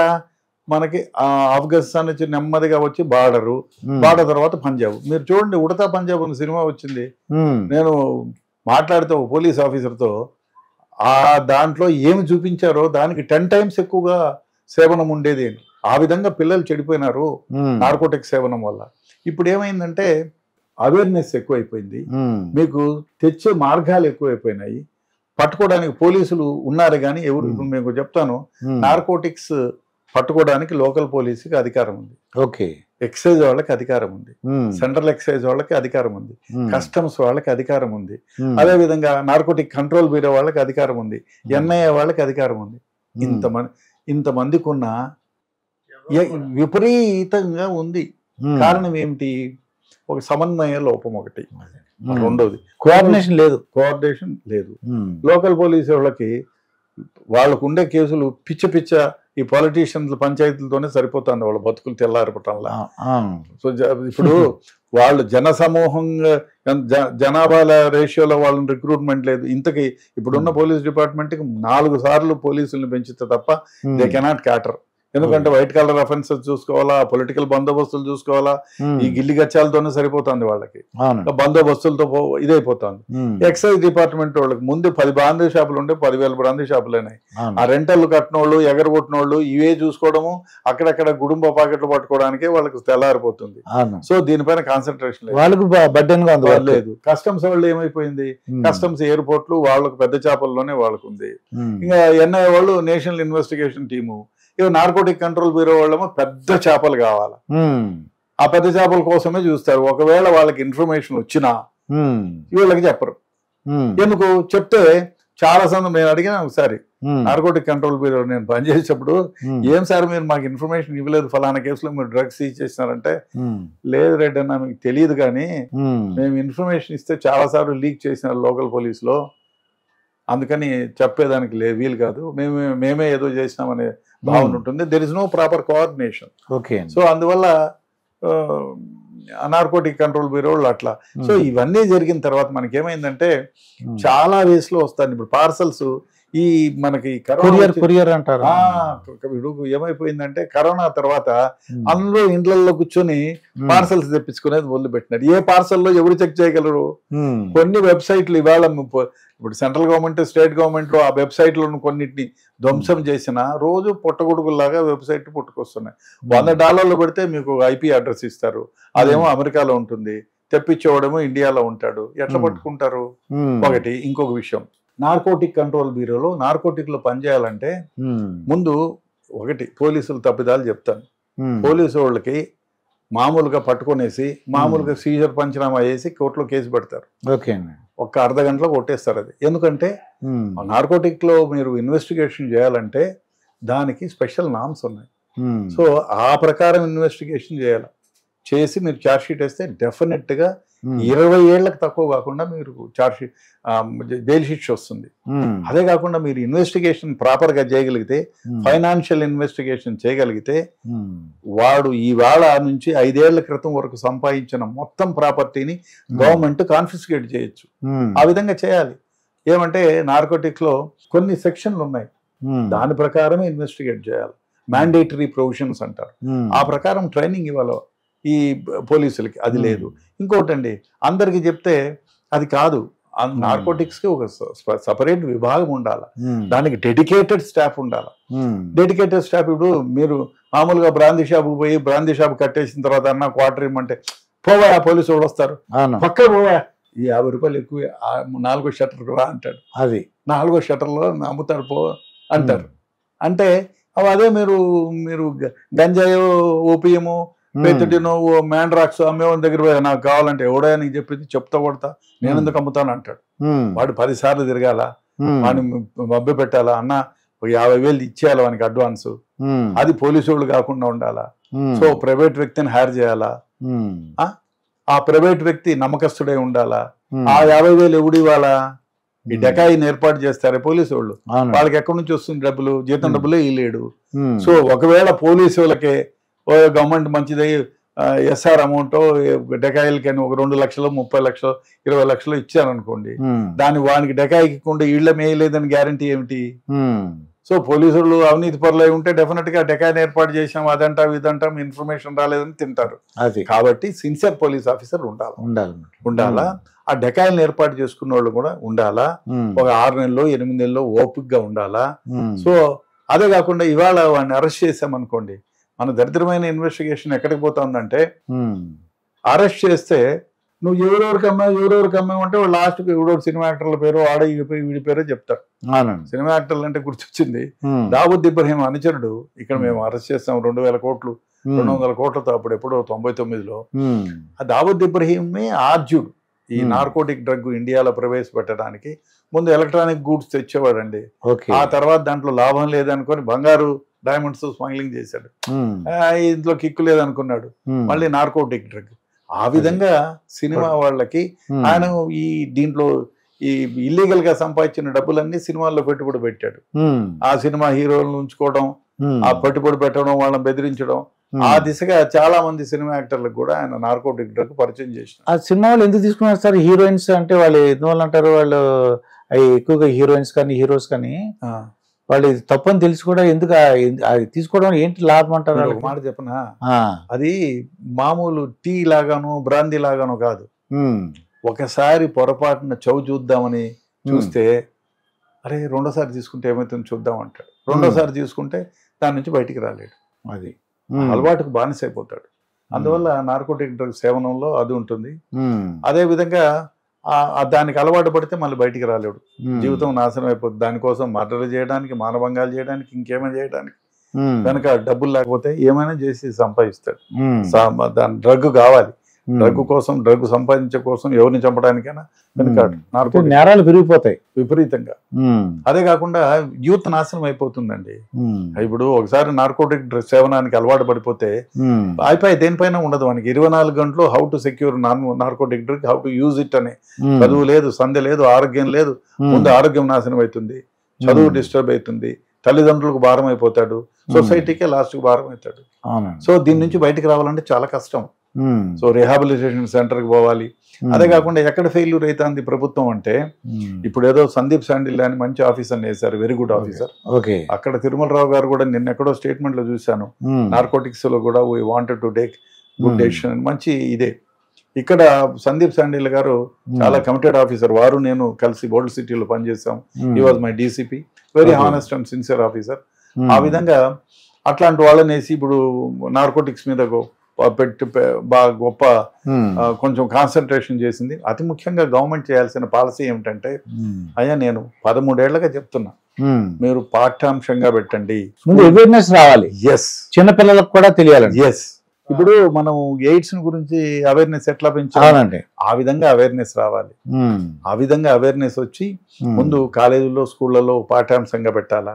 Speaker 2: మనకి ఆఫ్ఘనిస్తాన్ నుంచి నెమ్మదిగా వచ్చి బార్డర్ తర్వాత పంజాబ్. మీరు చూడండి, ఉడతా పంజాబ్ అనే సినిమా వచ్చింది. నేను మాట్లాడితే ఒక పోలీస్ ఆఫీసర్తో దాంట్లో ఏమి చూపించారో దానికి 10 times ఎక్కువగా సేవనం ఉండేది. ఆ విధంగా పిల్లలు చెడిపోయినారు నార్కోటిక్ సేవనం వల్ల. ఇప్పుడు ఏమైందంటే అవేర్నెస్ ఎక్కువైపోయింది, మీకు తెచ్చే మార్గాలు ఎక్కువైపోయినాయి, పట్టుకోవడానికి పోలీసులు ఉన్నారు కానీ ఎవరు. ఇప్పుడు మీకు చెప్తాను, నార్కోటిక్స్ పట్టుకోవడానికి లోకల్ పోలీసుకి అధికారం ఉంది, ఎక్సైజ్ వాళ్ళకి అధికారం ఉంది, సెంట్రల్ ఎక్సైజ్ వాళ్ళకి అధికారం ఉంది, కస్టమ్స్ వాళ్ళకి అధికారం ఉంది, అదే విధంగా నార్కోటిక్ కంట్రోల్ బ్యూరో వాళ్ళకి అధికారం ఉంది, ఎన్ఐఏ వాళ్ళకి అధికారం ఉంది. ఇంతమందికి ఉన్న విపరీతంగా ఉంది. కారణం ఏమిటి? ఒక సమన్వయ లోపం ఒకటి. రెండోది
Speaker 1: కోఆర్డినేషన్
Speaker 2: లేదు. లోకల్ పోలీసు వాళ్ళకు ఉండే కేసులు పిచ్చ ఈ పొలిటీషియన్స్ పంచాయతీలతోనే సరిపోతుంది వాళ్ళ బతుకులు తెల్లారిపటంలా. సో ఇప్పుడు వాళ్ళు జనసమూహంగా జనాభాల రేషియోలో వాళ్ళని రిక్రూట్మెంట్ లేదు. ఇంతకీ ఇప్పుడున్న పోలీస్ డిపార్ట్మెంట్కి 4 సార్లు పోలీసులను పెంచితే తప్ప దే కెనాట్ క్యాటర్. ఎందుకంటే వైట్ కలర్ అఫెన్సెస్ చూసుకోవాలా, పొలిటికల్ బందోబస్తులు చూసుకోవాలా, ఈ గిల్లి గచ్చాలతోనే సరిపోతుంది వాళ్ళకి, బందోబస్తులతో ఇదైపోతుంది. ఎక్సైజ్ డిపార్ట్మెంట్ వాళ్ళకి ముందు 10 బ్రాందీ షాపులు ఉంటే 10,000 బ్రాందీ షాపులు అయినాయి. ఆ రెంటర్లు కట్టినోళ్ళు, ఎగరగొట్టినోళ్ళు ఇవే చూసుకోవడము, అక్కడక్కడ గుడుంబ పాకెట్లు పట్టుకోవడానికే వాళ్ళకి తెల్లారిపోతుంది. సో దీనిపైన కాన్సన్ట్రేషన్ లేదు. కస్టమ్స్ వాళ్ళు ఏమైపోయింది, కస్టమ్స్ ఎయిర్పోర్ట్లు వాళ్ళకు పెద్ద చేపల్లోనే వాళ్ళకు ఉంది. ఇంకా ఎన్ఐఏ వాళ్ళు నేషనల్ ఇన్వెస్టిగేషన్ టీము, ఇవి నార్కోటిక్ కంట్రోల్ బ్యూరో వాళ్ళేమో పెద్ద చేపలు కావాలి. ఆ పెద్ద చేపల కోసమే చూస్తారు. ఒకవేళ వాళ్ళకి ఇన్ఫర్మేషన్ వచ్చినా వీళ్ళకి చెప్పరు. ఎందుకు చెప్తే చాలా సందర్భం నేను అడిగినా ఒకసారి నార్కోటిక్ కంట్రోల్ బ్యూరో నేను పనిచేసేటప్పుడు, ఏం సార్ మీరు మాకు ఇన్ఫర్మేషన్ ఇవ్వలేదు, ఫలానా కేసులో మీరు డ్రగ్స్ సీజ్ చేసినారంటే, లేదు రెడ్డి అన్న మీకు తెలియదు కానీ మేము ఇన్ఫర్మేషన్ ఇస్తే చాలా సార్లు లీక్ చేసినారు లోకల్ పోలీసులో, అందుకని చెప్పేదానికి వీలు కాదు, మేమే ఏదో చేసినామనే భావన ఉంటుంది. There is no proper coordination. So అందువల్ల నార్కోటిక్ కంట్రోల్ బ్యూరో వాళ్ళు అట్లా. సో ఇవన్నీ జరిగిన తర్వాత మనకేమైందంటే చాలా వేస్ లో వస్తాయి. ఇప్పుడు పార్సల్స్ ఈ మనకి
Speaker 1: కొరియర్ అంటారు,
Speaker 2: ఏమైపోయిందంటే కరోనా తర్వాత అందరూ ఇండ్లలో కూర్చొని పార్సల్స్ తెప్పించుకునేది మొదలు పెట్టినారు. ఏ పార్సల్లో ఎవరు చెక్ చేయగలరు? కొన్ని వెబ్సైట్లు ఇవాళ ఇప్పుడు సెంట్రల్ గవర్నమెంట్, స్టేట్ గవర్నమెంట్ ఆ వెబ్సైట్లను కొన్నిటిని ధ్వంసం చేసిన రోజు పుట్టగొడుగుల్లాగా వెబ్సైట్ పుట్టుకొస్తున్నాయి. $100 పెడితే మీకు ఐపీ అడ్రస్ ఇస్తారు, అదేమో అమెరికాలో ఉంటుంది, తెప్పించేవాడేమో ఇండియాలో ఉంటాడు. ఎట్లా పట్టుకుంటారు? ఒకటి. ఇంకొక విషయం, నార్కోటిక్ కంట్రోల్ బ్యూరోలో నార్కోటిక్లో పనిచేయాలంటే ముందు ఒకటి పోలీసులు తప్పిదాలు చెప్తాను. పోలీసు వాళ్ళకి మామూలుగా పట్టుకొనేసి మామూలుగా సీజర్ పంచనామా చేసి కోర్టులో కేసు పెడతారు. ఒక్క అర్ధ గంటలో కొట్టేస్తారు అది. ఎందుకంటే నార్కోటిక్ లో మీరు ఇన్వెస్టిగేషన్ చేయాలంటే దానికి స్పెషల్ నామ్స్ ఉన్నాయి. సో ఆ ప్రకారం ఇన్వెస్టిగేషన్ చేయాలి. చేసి మీరు ఛార్జ్ షీట్ వేస్తే డెఫినెట్ గా 20 ఏళ్లకు తక్కువ కాకుండా మీరు ఛార్జ్ షీట్ బెయిల్ శిక్ష వస్తుంది. అదే కాకుండా మీరు ఇన్వెస్టిగేషన్ ప్రాపర్ గా చేయగలిగితే, ఫైనాన్షియల్ ఇన్వెస్టిగేషన్ చేయగలిగితే, వాడు ఈవేళ నుంచి 5 ఏళ్ల క్రితం వరకు సంపాదించిన మొత్తం ప్రాపర్టీని గవర్నమెంట్ కాన్ఫిస్కేట్ చేయొచ్చు. ఆ విధంగా చేయాలి. ఏమంటే నార్కోటిక్స్ లో కొన్ని సెక్షన్లు ఉన్నాయి, దాని ప్రకారమే ఇన్వెస్టిగేట్ చేయాలి. మ్యాండేటరీ ప్రొవిజన్స్ అంటారు. ఆ ప్రకారం ట్రైనింగ్ ఇవ్వాలి ఈ పోలీసులకి. అది లేదు. ఇంకోటండి, అందరికి చెప్తే అది కాదు. నార్కోటిక్స్ కి ఒక సపరేట్ విభాగం ఉండాలి, దానికి డెడికేటెడ్ స్టాఫ్ ఉండాలి. డెడికేటెడ్ స్టాఫ్ ఇప్పుడు మీరు మామూలుగా బ్రాందీ షాప్ పోయి బ్రాందీ షాప్ కట్టేసిన తర్వాత అన్న క్వార్టర్ ఇమ్మంటే పోవా పోలీసు వాళ్ళు వస్తారు, పక్క పోవా ఈ 50 రూపాయలు ఎక్కువ 4వ షట్టర్ రా అంటాడు. అది 4వ షట్టర్లో అమ్ముతారు పో అంటారు. అంటే అదే మీరు గంజాయో, ఓపియమో, పెద్దటినో, మ్యాండ్రాక్స్ అమ్మేవాని దగ్గర పోయా నాకు కావాలంటే ఎవడో నీకు చెప్పింది చెప్తా కొడతా, నేను ఎందుకు అమ్ముతాను అంటాడు. వాడు 10 సార్లు తిరగాల, వాడిని మభ్య పెట్టాలా, అన్న 50,000 ఇచ్చేయాలి వానికి అడ్వాన్స్. అది పోలీసు వాళ్ళు కాకుండా ఉండాలా. సో ప్రైవేట్ వ్యక్తిని హైర్ చేయాలా, ఆ ప్రైవేట్ వ్యక్తి నమ్మకస్తుడే ఉండాలా. ఆ 50,000 ఎవడు ఇవ్వాలా? ఈ డకాయిని ఏర్పాటు చేస్తారే పోలీసు వాళ్ళు, వాళ్ళకి ఎక్కడి నుంచి వస్తుంది డబ్బులు? జీతం డబ్బులే ఇవ్వలేడు. సో ఒకవేళ పోలీసు వాళ్ళకే గవర్నమెంట్ మంచిదై ఎస్ఆర్ అమౌంట్ డెకాయిలకని ఒక 2 లక్షలు, 30 లక్షలు, 20 లక్షలు ఇచ్చారనుకోండి, దాన్ని వానికి డెకాయికుండా ఇళ్ల మేయలేదని గ్యారంటీ ఏమిటి? సో పోలీసులు అవినీతి పరులై ఉంటే డెఫినెట్ గా డెకాయిని ఏర్పాటు చేసాం అదంటాం ఇదంటాం, ఇన్ఫర్మేషన్ రాలేదని తింటారు. కాబట్టి సిన్సియర్ పోలీస్ ఆఫీసర్ ఉండాలా. ఆ డెకాయిల్ని ఏర్పాటు చేసుకున్న వాళ్ళు కూడా ఉండాలా. ఒక 6 నెలలో 8 నెలలో ఓపిక్ గా ఉండాలా. సో అదే కాకుండా ఇవాళ వాడిని అరెస్ట్ చేసామనుకోండి, మన దరిద్రమైన ఇన్వెస్టిగేషన్ ఎక్కడికి పోతుందంటే, అరెస్ట్ చేస్తే నువ్వు ఎవరెవరికి అమ్మావు అంటే వాళ్ళు లాస్ట్కి ఎవరెవరు సినిమా యాక్టర్ల పేరు ఆడ వీడి పేరు చెప్తారు. సినిమా యాక్టర్లు అంటే గుర్తొచ్చింది, దావూద్ ఇబ్రహీం అనుచరుడు ఇక్కడ మేము అరెస్ట్ చేస్తాం 2,000 కోట్లు 200 కోట్లతో అప్పుడు ఎప్పుడో 99లో. ఆ దావూద్ ఇబ్రహీమే ఆర్జుడు ఈ నార్కోటిక్ డ్రగ్ ఇండియాలో ప్రవేశపెట్టడానికి. ముందు ఎలక్ట్రానిక్ గూడ్స్ తెచ్చేవాడండి, ఆ తర్వాత దాంట్లో లాభం లేదనుకొని బంగారు డైమండ్స్ స్మగ్లింగ్ చేశాడు. ఇంట్లో కిక్కు లేదనుకున్నాడు, మళ్ళీ నార్కోటిక్ డ్రగ్. ఆ విధంగా సినిమా వాళ్ళకి ఆయన ఈ దీంట్లో ఈ ఇల్లీగల్ గా సంపాదించిన డబ్బులన్నీ సినిమాల్లో పెట్టుబడి పెట్టాడు. ఆ సినిమా హీరోలను ఉంచుకోవడం, ఆ పెట్టుబడి పెట్టడం, వాళ్ళని బెదిరించడం, ఆ దిశగా చాలా మంది సినిమా యాక్టర్లకు కూడా ఆయన నార్కోటిక్ డ్రగ్ పరిచయం చేసిన.
Speaker 1: ఆ సినిమా వాళ్ళు ఎందుకు తీసుకున్నారు సార్ హీరోయిన్స్ అంటే? వాళ్ళు ఎందువల్ల అంటారు? వాళ్ళు అవి ఎక్కువగా హీరోయిన్స్ కానీ హీరోస్ కానీ వాళ్ళు ఇది తప్పని తెలిసి కూడా ఎందుకు అది తీసుకోవడం ఏంటి లాభం అంటారు?
Speaker 2: ఒక మాట చెప్పనా, అది మామూలు టీ లాగాను బ్రాందీ లాగాను కాదు. ఒకసారి పొరపాటున చౌ చూద్దామని చూస్తే అరే రెండోసారి తీసుకుంటే ఏమవుతుంది చూద్దాం అంటాడు. రెండోసారి తీసుకుంటే దాని నుంచి బయటికి రాలేడు.
Speaker 1: అది
Speaker 2: అలవాటుకు బానిసైపోతాడు. అందువల్ల నార్కోటిక్ డ్రగ్ సేవనంలో అది ఉంటుంది. అదే విధంగా దానికి అలవాటు పడితే మళ్ళీ బయటికి రాలేడు, జీవితం నాశనం అయిపోతుంది. దానికోసం మర్డర్ చేయడానికి, మానభంగాలు చేయడానికి, ఇంకేమైనా చేయడానికి కనుక డబ్బులు లేకపోతే ఏమైనా చేసి సంపాదిస్తాడు. దాని డ్రగ్ కావాలి, డ్రగ్ కోసం, డ్రగ్ సంపాదించే కోసం ఎవరిని చంపడానికైనా వెనుకాడు. నార్కోటిక్
Speaker 1: నేరాలు పెరిగిపోతాయి
Speaker 2: విపరీతంగా. అదే కాకుండా యూత్ నాశనం అయిపోతుందండి. ఇప్పుడు ఒకసారి నార్కోటిక్ డ్రగ్ సేవనానికి అలవాటు పడిపోతే అయిపోయి దేనిపైన ఉండదు మనకి. 24 గంటలు how to secure narcotic drug, how to use it అని చదువు లేదు, సంధ్య లేదు, ఆరోగ్యం లేదు. ముందు ఆరోగ్యం నాశనం అవుతుంది, చదువు డిస్టర్బ్ అవుతుంది, తల్లిదండ్రులకు భారం అయిపోతాడు, సొసైటీకే లాస్ట్కి భారం అవుతాడు. సో దీని నుంచి బయటకు రావాలంటే చాలా కష్టం. సో రిహాబిలిటేషన్ సెంటర్కి పోవాలి. అదే కాకుండా ఎక్కడ ఫెయిల్యూర్ అవుతుంది ప్రభుత్వం అంటే, ఇప్పుడు ఏదో సందీప్ శాండిల్ అని మంచి ఆఫీసర్ వేశారు, వెరీ గుడ్ ఆఫీసర్. అక్కడ తిరుమలరావు గారు కూడా నిన్న ఎక్కడో స్టేట్మెంట్ లో చూశాను, నార్కోటిక్స్ లో కూడా we wanted to take good decision అని. మంచి ఇదే. ఇక్కడ సందీప్ శాండిల్ గారు చాలా కమిటెడ్ ఆఫీసర్. వారు నేను కలిసి బోల్డ్ సిటీలో పనిచేసాం. He was my DCP, very honest and sincere officer. ఆ విధంగా అట్లాంటి వాళ్ళని వేసి ఇప్పుడు నార్కోటిక్స్ మీద పెట్టి బాగా గొప్ప కొంచెం కాన్సన్ట్రేషన్ చేసింది. అతి ముఖ్యంగా గవర్నమెంట్ చేయాల్సిన పాలసీ ఏమిటంటే, అయ్యా నేను 13 ఏళ్లుగా చెప్తున్నా, మీరు పాఠ్యాంశంగా పెట్టండి.
Speaker 1: ముందు అవేర్నెస్ రావాలి.
Speaker 2: ఎస్,
Speaker 1: చిన్నపిల్లలకు కూడా తెలియాలి.
Speaker 2: ఎస్. ఇప్పుడు మనం ఎయిడ్స్ గురించి అవేర్నెస్ ఎట్లా పెంచాలంటే ఆ విధంగా అవేర్నెస్ రావాలి. ఆ విధంగా అవేర్నెస్ వచ్చి ముందు కాలేజీల్లో, స్కూళ్లలో పాఠ్యాంశంగా పెట్టాలా,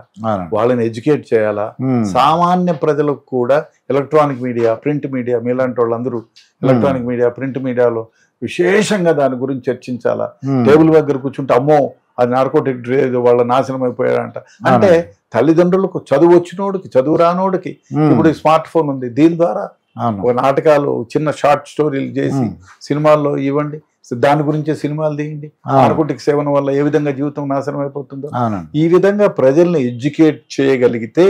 Speaker 2: వాళ్ళని ఎడ్యుకేట్ చేయాలా. సామాన్య ప్రజలకు కూడా ఎలక్ట్రానిక్ మీడియా, ప్రింట్ మీడియా, మీలాంటి వాళ్ళందరూ ఎలక్ట్రానిక్ మీడియా, ప్రింట్ మీడియాలో విశేషంగా దాని గురించి చర్చించాలా. టేబుల్ దగ్గర కూర్చుంటే అమ్మో అది నార్కోటిక్ డ్రగ్, వాళ్ళ నాశనం అయిపోయాడంట అంటే, తల్లిదండ్రులకు చదువు వచ్చినోడికి, చదువు రానోడికి ఇప్పుడు స్మార్ట్ ఫోన్ ఉంది, దీని ద్వారా నాటకాలు, చిన్న షార్ట్ స్టోరీలు చేసి సినిమాల్లో ఇవ్వండి, దాని గురించే సినిమాలు తీయండి. నార్కోటిక్ సేవన వల్ల ఏ విధంగా జీవితం నాశనం అయిపోతుందో ఈ విధంగా ప్రజల్ని ఎడ్యుకేట్ చేయగలిగితే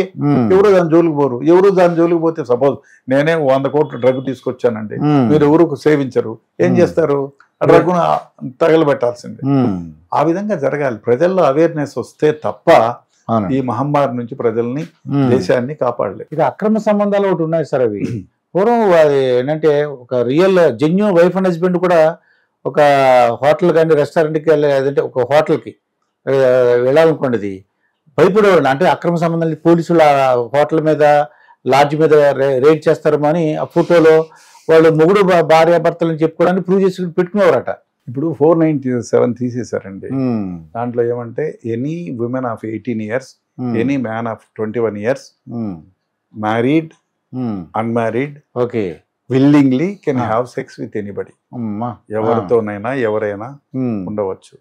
Speaker 2: ఎవరు దాని జోలికి పోరు. ఎవరు దాని జోలికి పోతే, సపోజ్ నేనే 100 కోట్ల డ్రగ్ తీసుకొచ్చానండి, మీరు ఎవరు సేవించరు, ఏం చేస్తారు? ఆ డ్రగ్ను తగలబెట్టాల్సిందే. ఆ విధంగా జరగాలి. ప్రజల్లో అవేర్నెస్ వస్తే తప్ప ఈ మహమ్మారి నుంచి ప్రజల్ని, దేశాన్ని కాపాడలేదు.
Speaker 1: ఇది అక్రమ సంబంధాలు ఒకటి ఉన్నాయి సార్. అవి పూర్వం అది ఏంటంటే ఒక real genuine wife and husband కూడా ఒక హోటల్ కానీ రెస్టారెంట్కి లేదంటే ఒక హోటల్కి వెళ్ళాలనుకోండి, భయపడేవాళ్ళు. అంటే అక్రమ సంబంధాలు పోలీసులు హోటల్ మీద, లాడ్జ్ మీద రేడ్ చేస్తారేమో అని ఆ ఫోటోలో వాళ్ళు మొగుడు భార్యాభర్తలను చెప్పుకోవడానికి ప్రూవ్ చేసి పెట్టుకునేవారట.
Speaker 2: ఇప్పుడు 497 తీసేశారండి. దాంట్లో ఏమంటే, any women of 18 years, any man of 21 years, married, unmarried, willingly can have sex with anybody. ఎవరితోనైనా ఎవరైనా ఉండవచ్చు.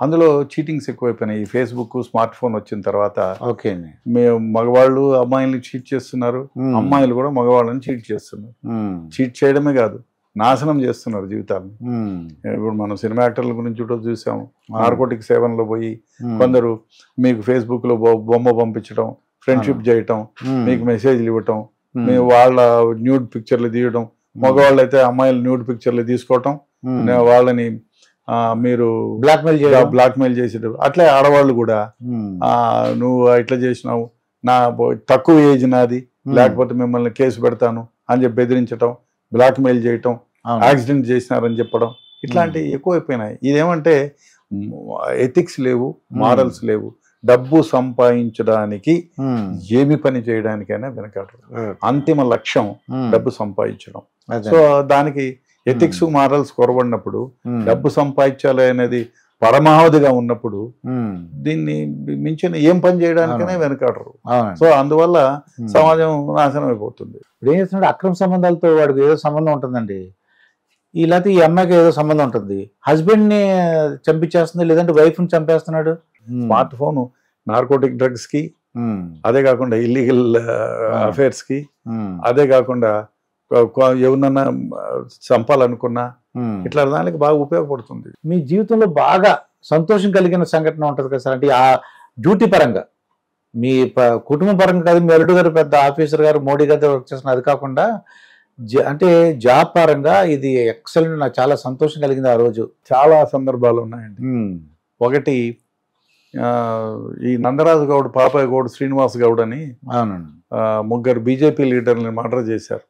Speaker 2: అందులో చీటింగ్స్ ఎక్కువైపోయినాయి. ఈ ఫేస్బుక్, స్మార్ట్ ఫోన్ వచ్చిన తర్వాత మేము మగవాళ్ళు అమ్మాయిల్ని చీట్ చేస్తున్నారు, అమ్మాయిలు కూడా మగవాళ్ళని చీట్ చేస్తున్నారు. చీట్ చేయడమే కాదు, నాశనం చేస్తున్నారు జీవితాలను. ఇప్పుడు మనం సినిమా యాక్టర్ల గురించి కూడా చూసాము. నార్కోటిక్ సేవనలో పోయి కొందరు మీకు ఫేస్బుక్ లో బొమ్మ పంపించడం, ఫ్రెండ్షిప్ చేయటం, మీకు మెసేజ్లు ఇవ్వటం, వాళ్ళ న్యూడ్ పిక్చర్లు తీయడం, మగవాళ్ళు అయితే అమ్మాయిలు న్యూడ్ పిక్చర్లు తీసుకోవటం, వాళ్ళని మీరు బ్లాక్మెయిల్ చేసేటప్పుడు. అట్లే ఆడవాళ్ళు కూడా నువ్వు ఇట్లా చేసినావు, నా తక్కువ ఏజ్ నాది, లేకపోతే మిమ్మల్ని కేసు పెడతాను అని చెప్పి బెదిరించటం, బ్లాక్మెయిల్ చేయటం, యాక్సిడెంట్ చేసినారని చెప్పడం, ఇట్లాంటివి ఎక్కువైపోయినాయి. ఇదేమంటే ఎథిక్స్ లేవు, మారల్స్ లేవు. డబ్బు సంపాదించడానికి ఏమి పని చేయడానికైనా వెనకాడు. అంతిమ లక్ష్యం డబ్బు సంపాదించడం. సో దానికి ఎథిక్స్, మారల్స్ కొరబడినప్పుడు, డబ్బు సంపాదించాలి అనేది పరమావధిగా ఉన్నప్పుడు దీన్ని మించిన ఏం పని చేయడానికైనా వెనకాడరు. సో అందువల్ల సమాజం నాశనం అయిపోతుంది.
Speaker 1: ఇప్పుడు ఏం చేస్తున్నాడు, అక్రమ సంబంధాలతో వాడికి ఏదో సంబంధం ఉంటుందండి. లేకపోతే ఈ అమ్మాయికి ఏదో సంబంధం ఉంటుంది, హస్బెండ్ ని చంపించేస్తుంది, లేదంటే వైఫ్ ని చంపేస్తున్నాడు.
Speaker 2: స్మార్ట్ ఫోన్ నార్కోటిక్ డ్రగ్స్ కి, అదే కాకుండా ఇల్లీగల్ అఫైర్స్ కి, అదే కాకుండా ఎవరన్నా చంపాలనుకున్నా ఇట్లా దానికి బాగా ఉపయోగపడుతుంది.
Speaker 1: మీ జీవితంలో బాగా సంతోషం కలిగిన సంఘటన ఉంటుంది కదా సార్, అంటే ఆ డ్యూటీ పరంగా, మీ కుటుంబ పరంగా కాదు, మీ అల్లుడు గారు పెద్ద ఆఫీసర్ గారు మోడీ గారితో వర్క్ చేస్తున్న, అది కాకుండా అంటే జాబ్ పరంగా ఇది ఎక్సలెంట్, నాకు చాలా సంతోషం కలిగింది ఆ రోజు.
Speaker 2: చాలా సందర్భాలు ఉన్నాయండి. ఒకటి ఈ నందరాజు గౌడ్, పాపాయ్ గౌడ్, శ్రీనివాస్ గౌడ్ అని
Speaker 1: అవునండి,
Speaker 2: ముగ్గురు బీజేపీ లీడర్ని మర్డర్ చేశారు,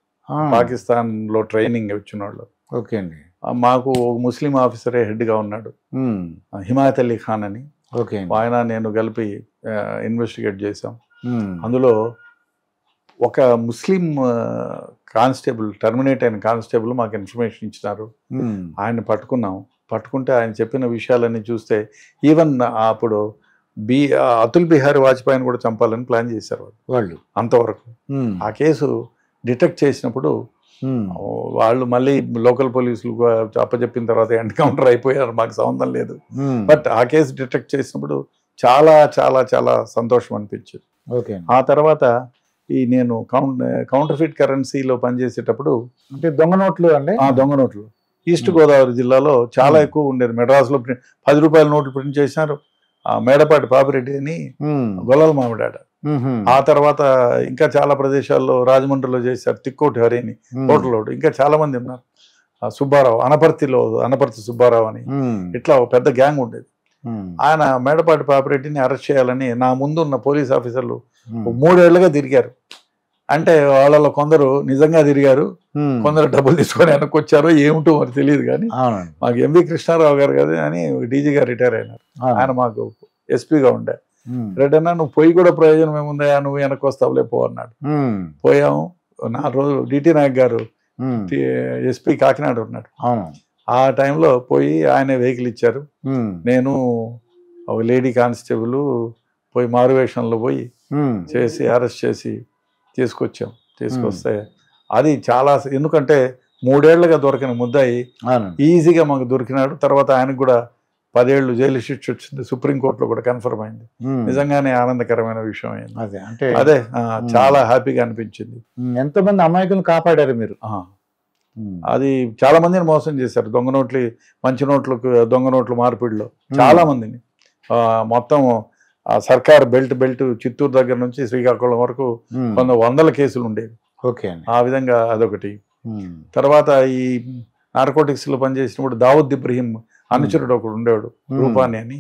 Speaker 2: పాకిస్తాన్ లో ట్రైనింగ్ వచ్చిన వాళ్ళు.
Speaker 1: ఓకే అండి.
Speaker 2: మాకు ఒక ముస్లిం ఆఫీసరే హెడ్ గా ఉన్నాడు, హిమాయత్ అలీ ఖాన్ అని.
Speaker 1: ఓకే,
Speaker 2: ఆయన నేను కలిపి ఇన్వెస్టిగేట్ చేశాం. అందులో ఒక ముస్లిం కానిస్టేబుల్, టర్మినేట్ అయిన కానిస్టేబుల్ మాకు ఇన్ఫర్మేషన్ ఇచ్చినారు. ఆయన్ని పట్టుకుంటే ఆయన చెప్పిన విషయాలన్నీ చూస్తే ఈవెన్ అప్పుడు అతుల్ బిహారీ వాజ్పేయిని కూడా చంపాలని ప్లాన్ చేశారు వాళ్ళు. అంతవరకు ఆ కేసు డిటెక్ట్ చేసినప్పుడు వాళ్ళు మళ్ళీ లోకల్ పోలీసులు అప్పచెప్పిన తర్వాత ఎన్కౌంటర్ అయిపోయారు, మాకు సంబంధం లేదు. బట్ ఆ కేసు డిటెక్ట్ చేసినప్పుడు చాలా చాలా చాలా సంతోషం అనిపించింది. ఆ తర్వాత ఈ నేను కౌంటర్ ఫిట్ కరెన్సీలో పనిచేసేటప్పుడు,
Speaker 1: అంటే దొంగ నోట్లు అండి,
Speaker 2: దొంగ నోట్లు ఈస్ట్ గోదావరి జిల్లాలో చాలా ఎక్కువ ఉండేది. మెడ్రాస్లో 10 రూపాయల నోట్లు ప్రింట్ చేసినారు. మేడపాటి పాపిరెడ్డి అని గొల్లల మామిడాడ. ఆ తర్వాత ఇంకా చాలా ప్రదేశాల్లో, రాజమండ్రిలో చేశారు తిక్కోటి హరి అని హోటల్, ఇంకా చాలా మంది ఉన్నారు. సుబ్బారావు, అనపర్తి సుబ్బారావు అని, ఇట్లా ఒక పెద్ద గ్యాంగ్ ఉండేది. ఆయన మేడపాటి పాపిరెడ్డిని అరెస్ట్ చేయాలని నా ముందు ఉన్న పోలీస్ ఆఫీసర్లు 3 ఏళ్లుగా తిరిగారు. అంటే వాళ్ళలో కొందరు నిజంగా తిరిగారు, కొందరు డబ్బులు తీసుకొని వెనక్కొచ్చారో ఏమిటో మరి తెలియదు. కానీ మాకు ఎంవి కృష్ణారావు గారు కదా అని డీజీ గారు రిటైర్ అయినారు, ఆయన మాకు ఎస్పీగా ఉండే. రెడ్డన్నా నువ్వు పోయి కూడా ప్రయోజనం ఏముందా, నువ్వు వెనక్కి వస్తావులే పో అన్నాడు. పోయాము. 4 రోజులు డిటి నాయక్ గారు ఎస్పీ కాకినాడ ఉన్నాడు. ఆ టైంలో పోయి ఆయన వెహికల్ ఇచ్చారు. నేను ఒక లేడీ కానిస్టేబుల్ పోయి మారువేషంలో పోయి చేసి అరెస్ట్ చేసి తీసుకొస్తే అది చాలా, ఎందుకంటే 3 ఏళ్లుగా దొరికిన ముద్దాయి ఈజీగా మాకు దొరికినాడు. తర్వాత ఆయనకు కూడా 10 ఏళ్ళు జైలు శిక్ష వచ్చింది, సుప్రీంకోర్టులో కూడా కన్ఫర్మ్ అయింది. నిజంగానే ఆనందకరమైన విషయం అయింది. అదే చాలా హ్యాపీగా అనిపించింది.
Speaker 1: ఎంతమంది అమాయకులను కాపాడారు మీరు?
Speaker 2: అది చాలా మందిని మోసం చేశారు. దొంగ నోట్లు, మంచి నోట్లకు దొంగ నోట్ల మార్పిడిలో చాలా మందిని. మొత్తం సర్కార్ బెల్ట్ చిత్తూరు దగ్గర నుంచి శ్రీకాకుళం వరకు 100 కేసులు ఉండేవి. ఆ విధంగా అదొకటి. తర్వాత ఈ నార్కోటిక్స్ లో పనిచేసినప్పుడు దావుద్ ఇబ్రహీం అనుచరుడు ఒకడు ఉండేవాడు, రూపాని అని.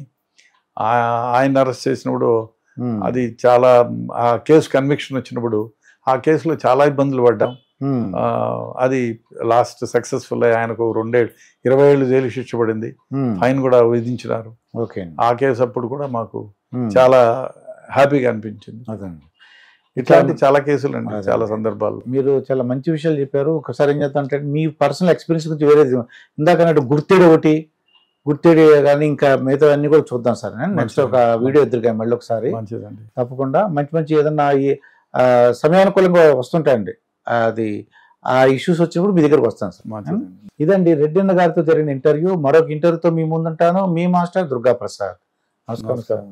Speaker 2: ఆయన అరెస్ట్ చేసినప్పుడు అది చాలా, ఆ కేసు కన్విక్షన్ వచ్చినప్పుడు ఆ కేసులో చాలా ఇబ్బందులు పడ్డాం. అది లాస్ట్ సక్సెస్ఫుల్ అయ్యి ఆయనకు 20 ఏళ్ళు జైలు శిక్ష పడింది, ఫైన్ కూడా విధించినారు. ఆ కేసు అప్పుడు కూడా మాకు చాలా హ్యాపీగా అనిపించింది. ఇట్లాంటి చాలా కేసులు అండి, చాలా సందర్భాలు.
Speaker 1: మీరు చాలా మంచి విషయాలు చెప్పారు. ఒకసారి ఏం చేద్దాం అంటే మీ పర్సనల్ ఎక్స్పీరియన్స్ గురించి వేరే, ఇందాక అన్నట్టు గుర్తేడి కానీ ఇంకా మిగతా అన్ని కూడా చూద్దాం సార్. నెక్స్ట్ ఒక వీడియో ఎదురుగా మళ్ళీ ఒకసారి తప్పకుండా మంచి ఏదన్నా సమయానుకూలంగా వస్తుంటాయండి. అది ఆ ఇష్యూస్ వచ్చినప్పుడు మీ దగ్గరకు వస్తాను సార్. ఇదండి రెడ్డి అన్న గారితో జరిగిన ఇంటర్వ్యూ. మరొక ఇంటర్వ్యూతో మీ ముందుంటాను. మీ మాస్టర్ దుర్గా ప్రసాద్. నమస్కారం.
Speaker 2: నమస్కారం.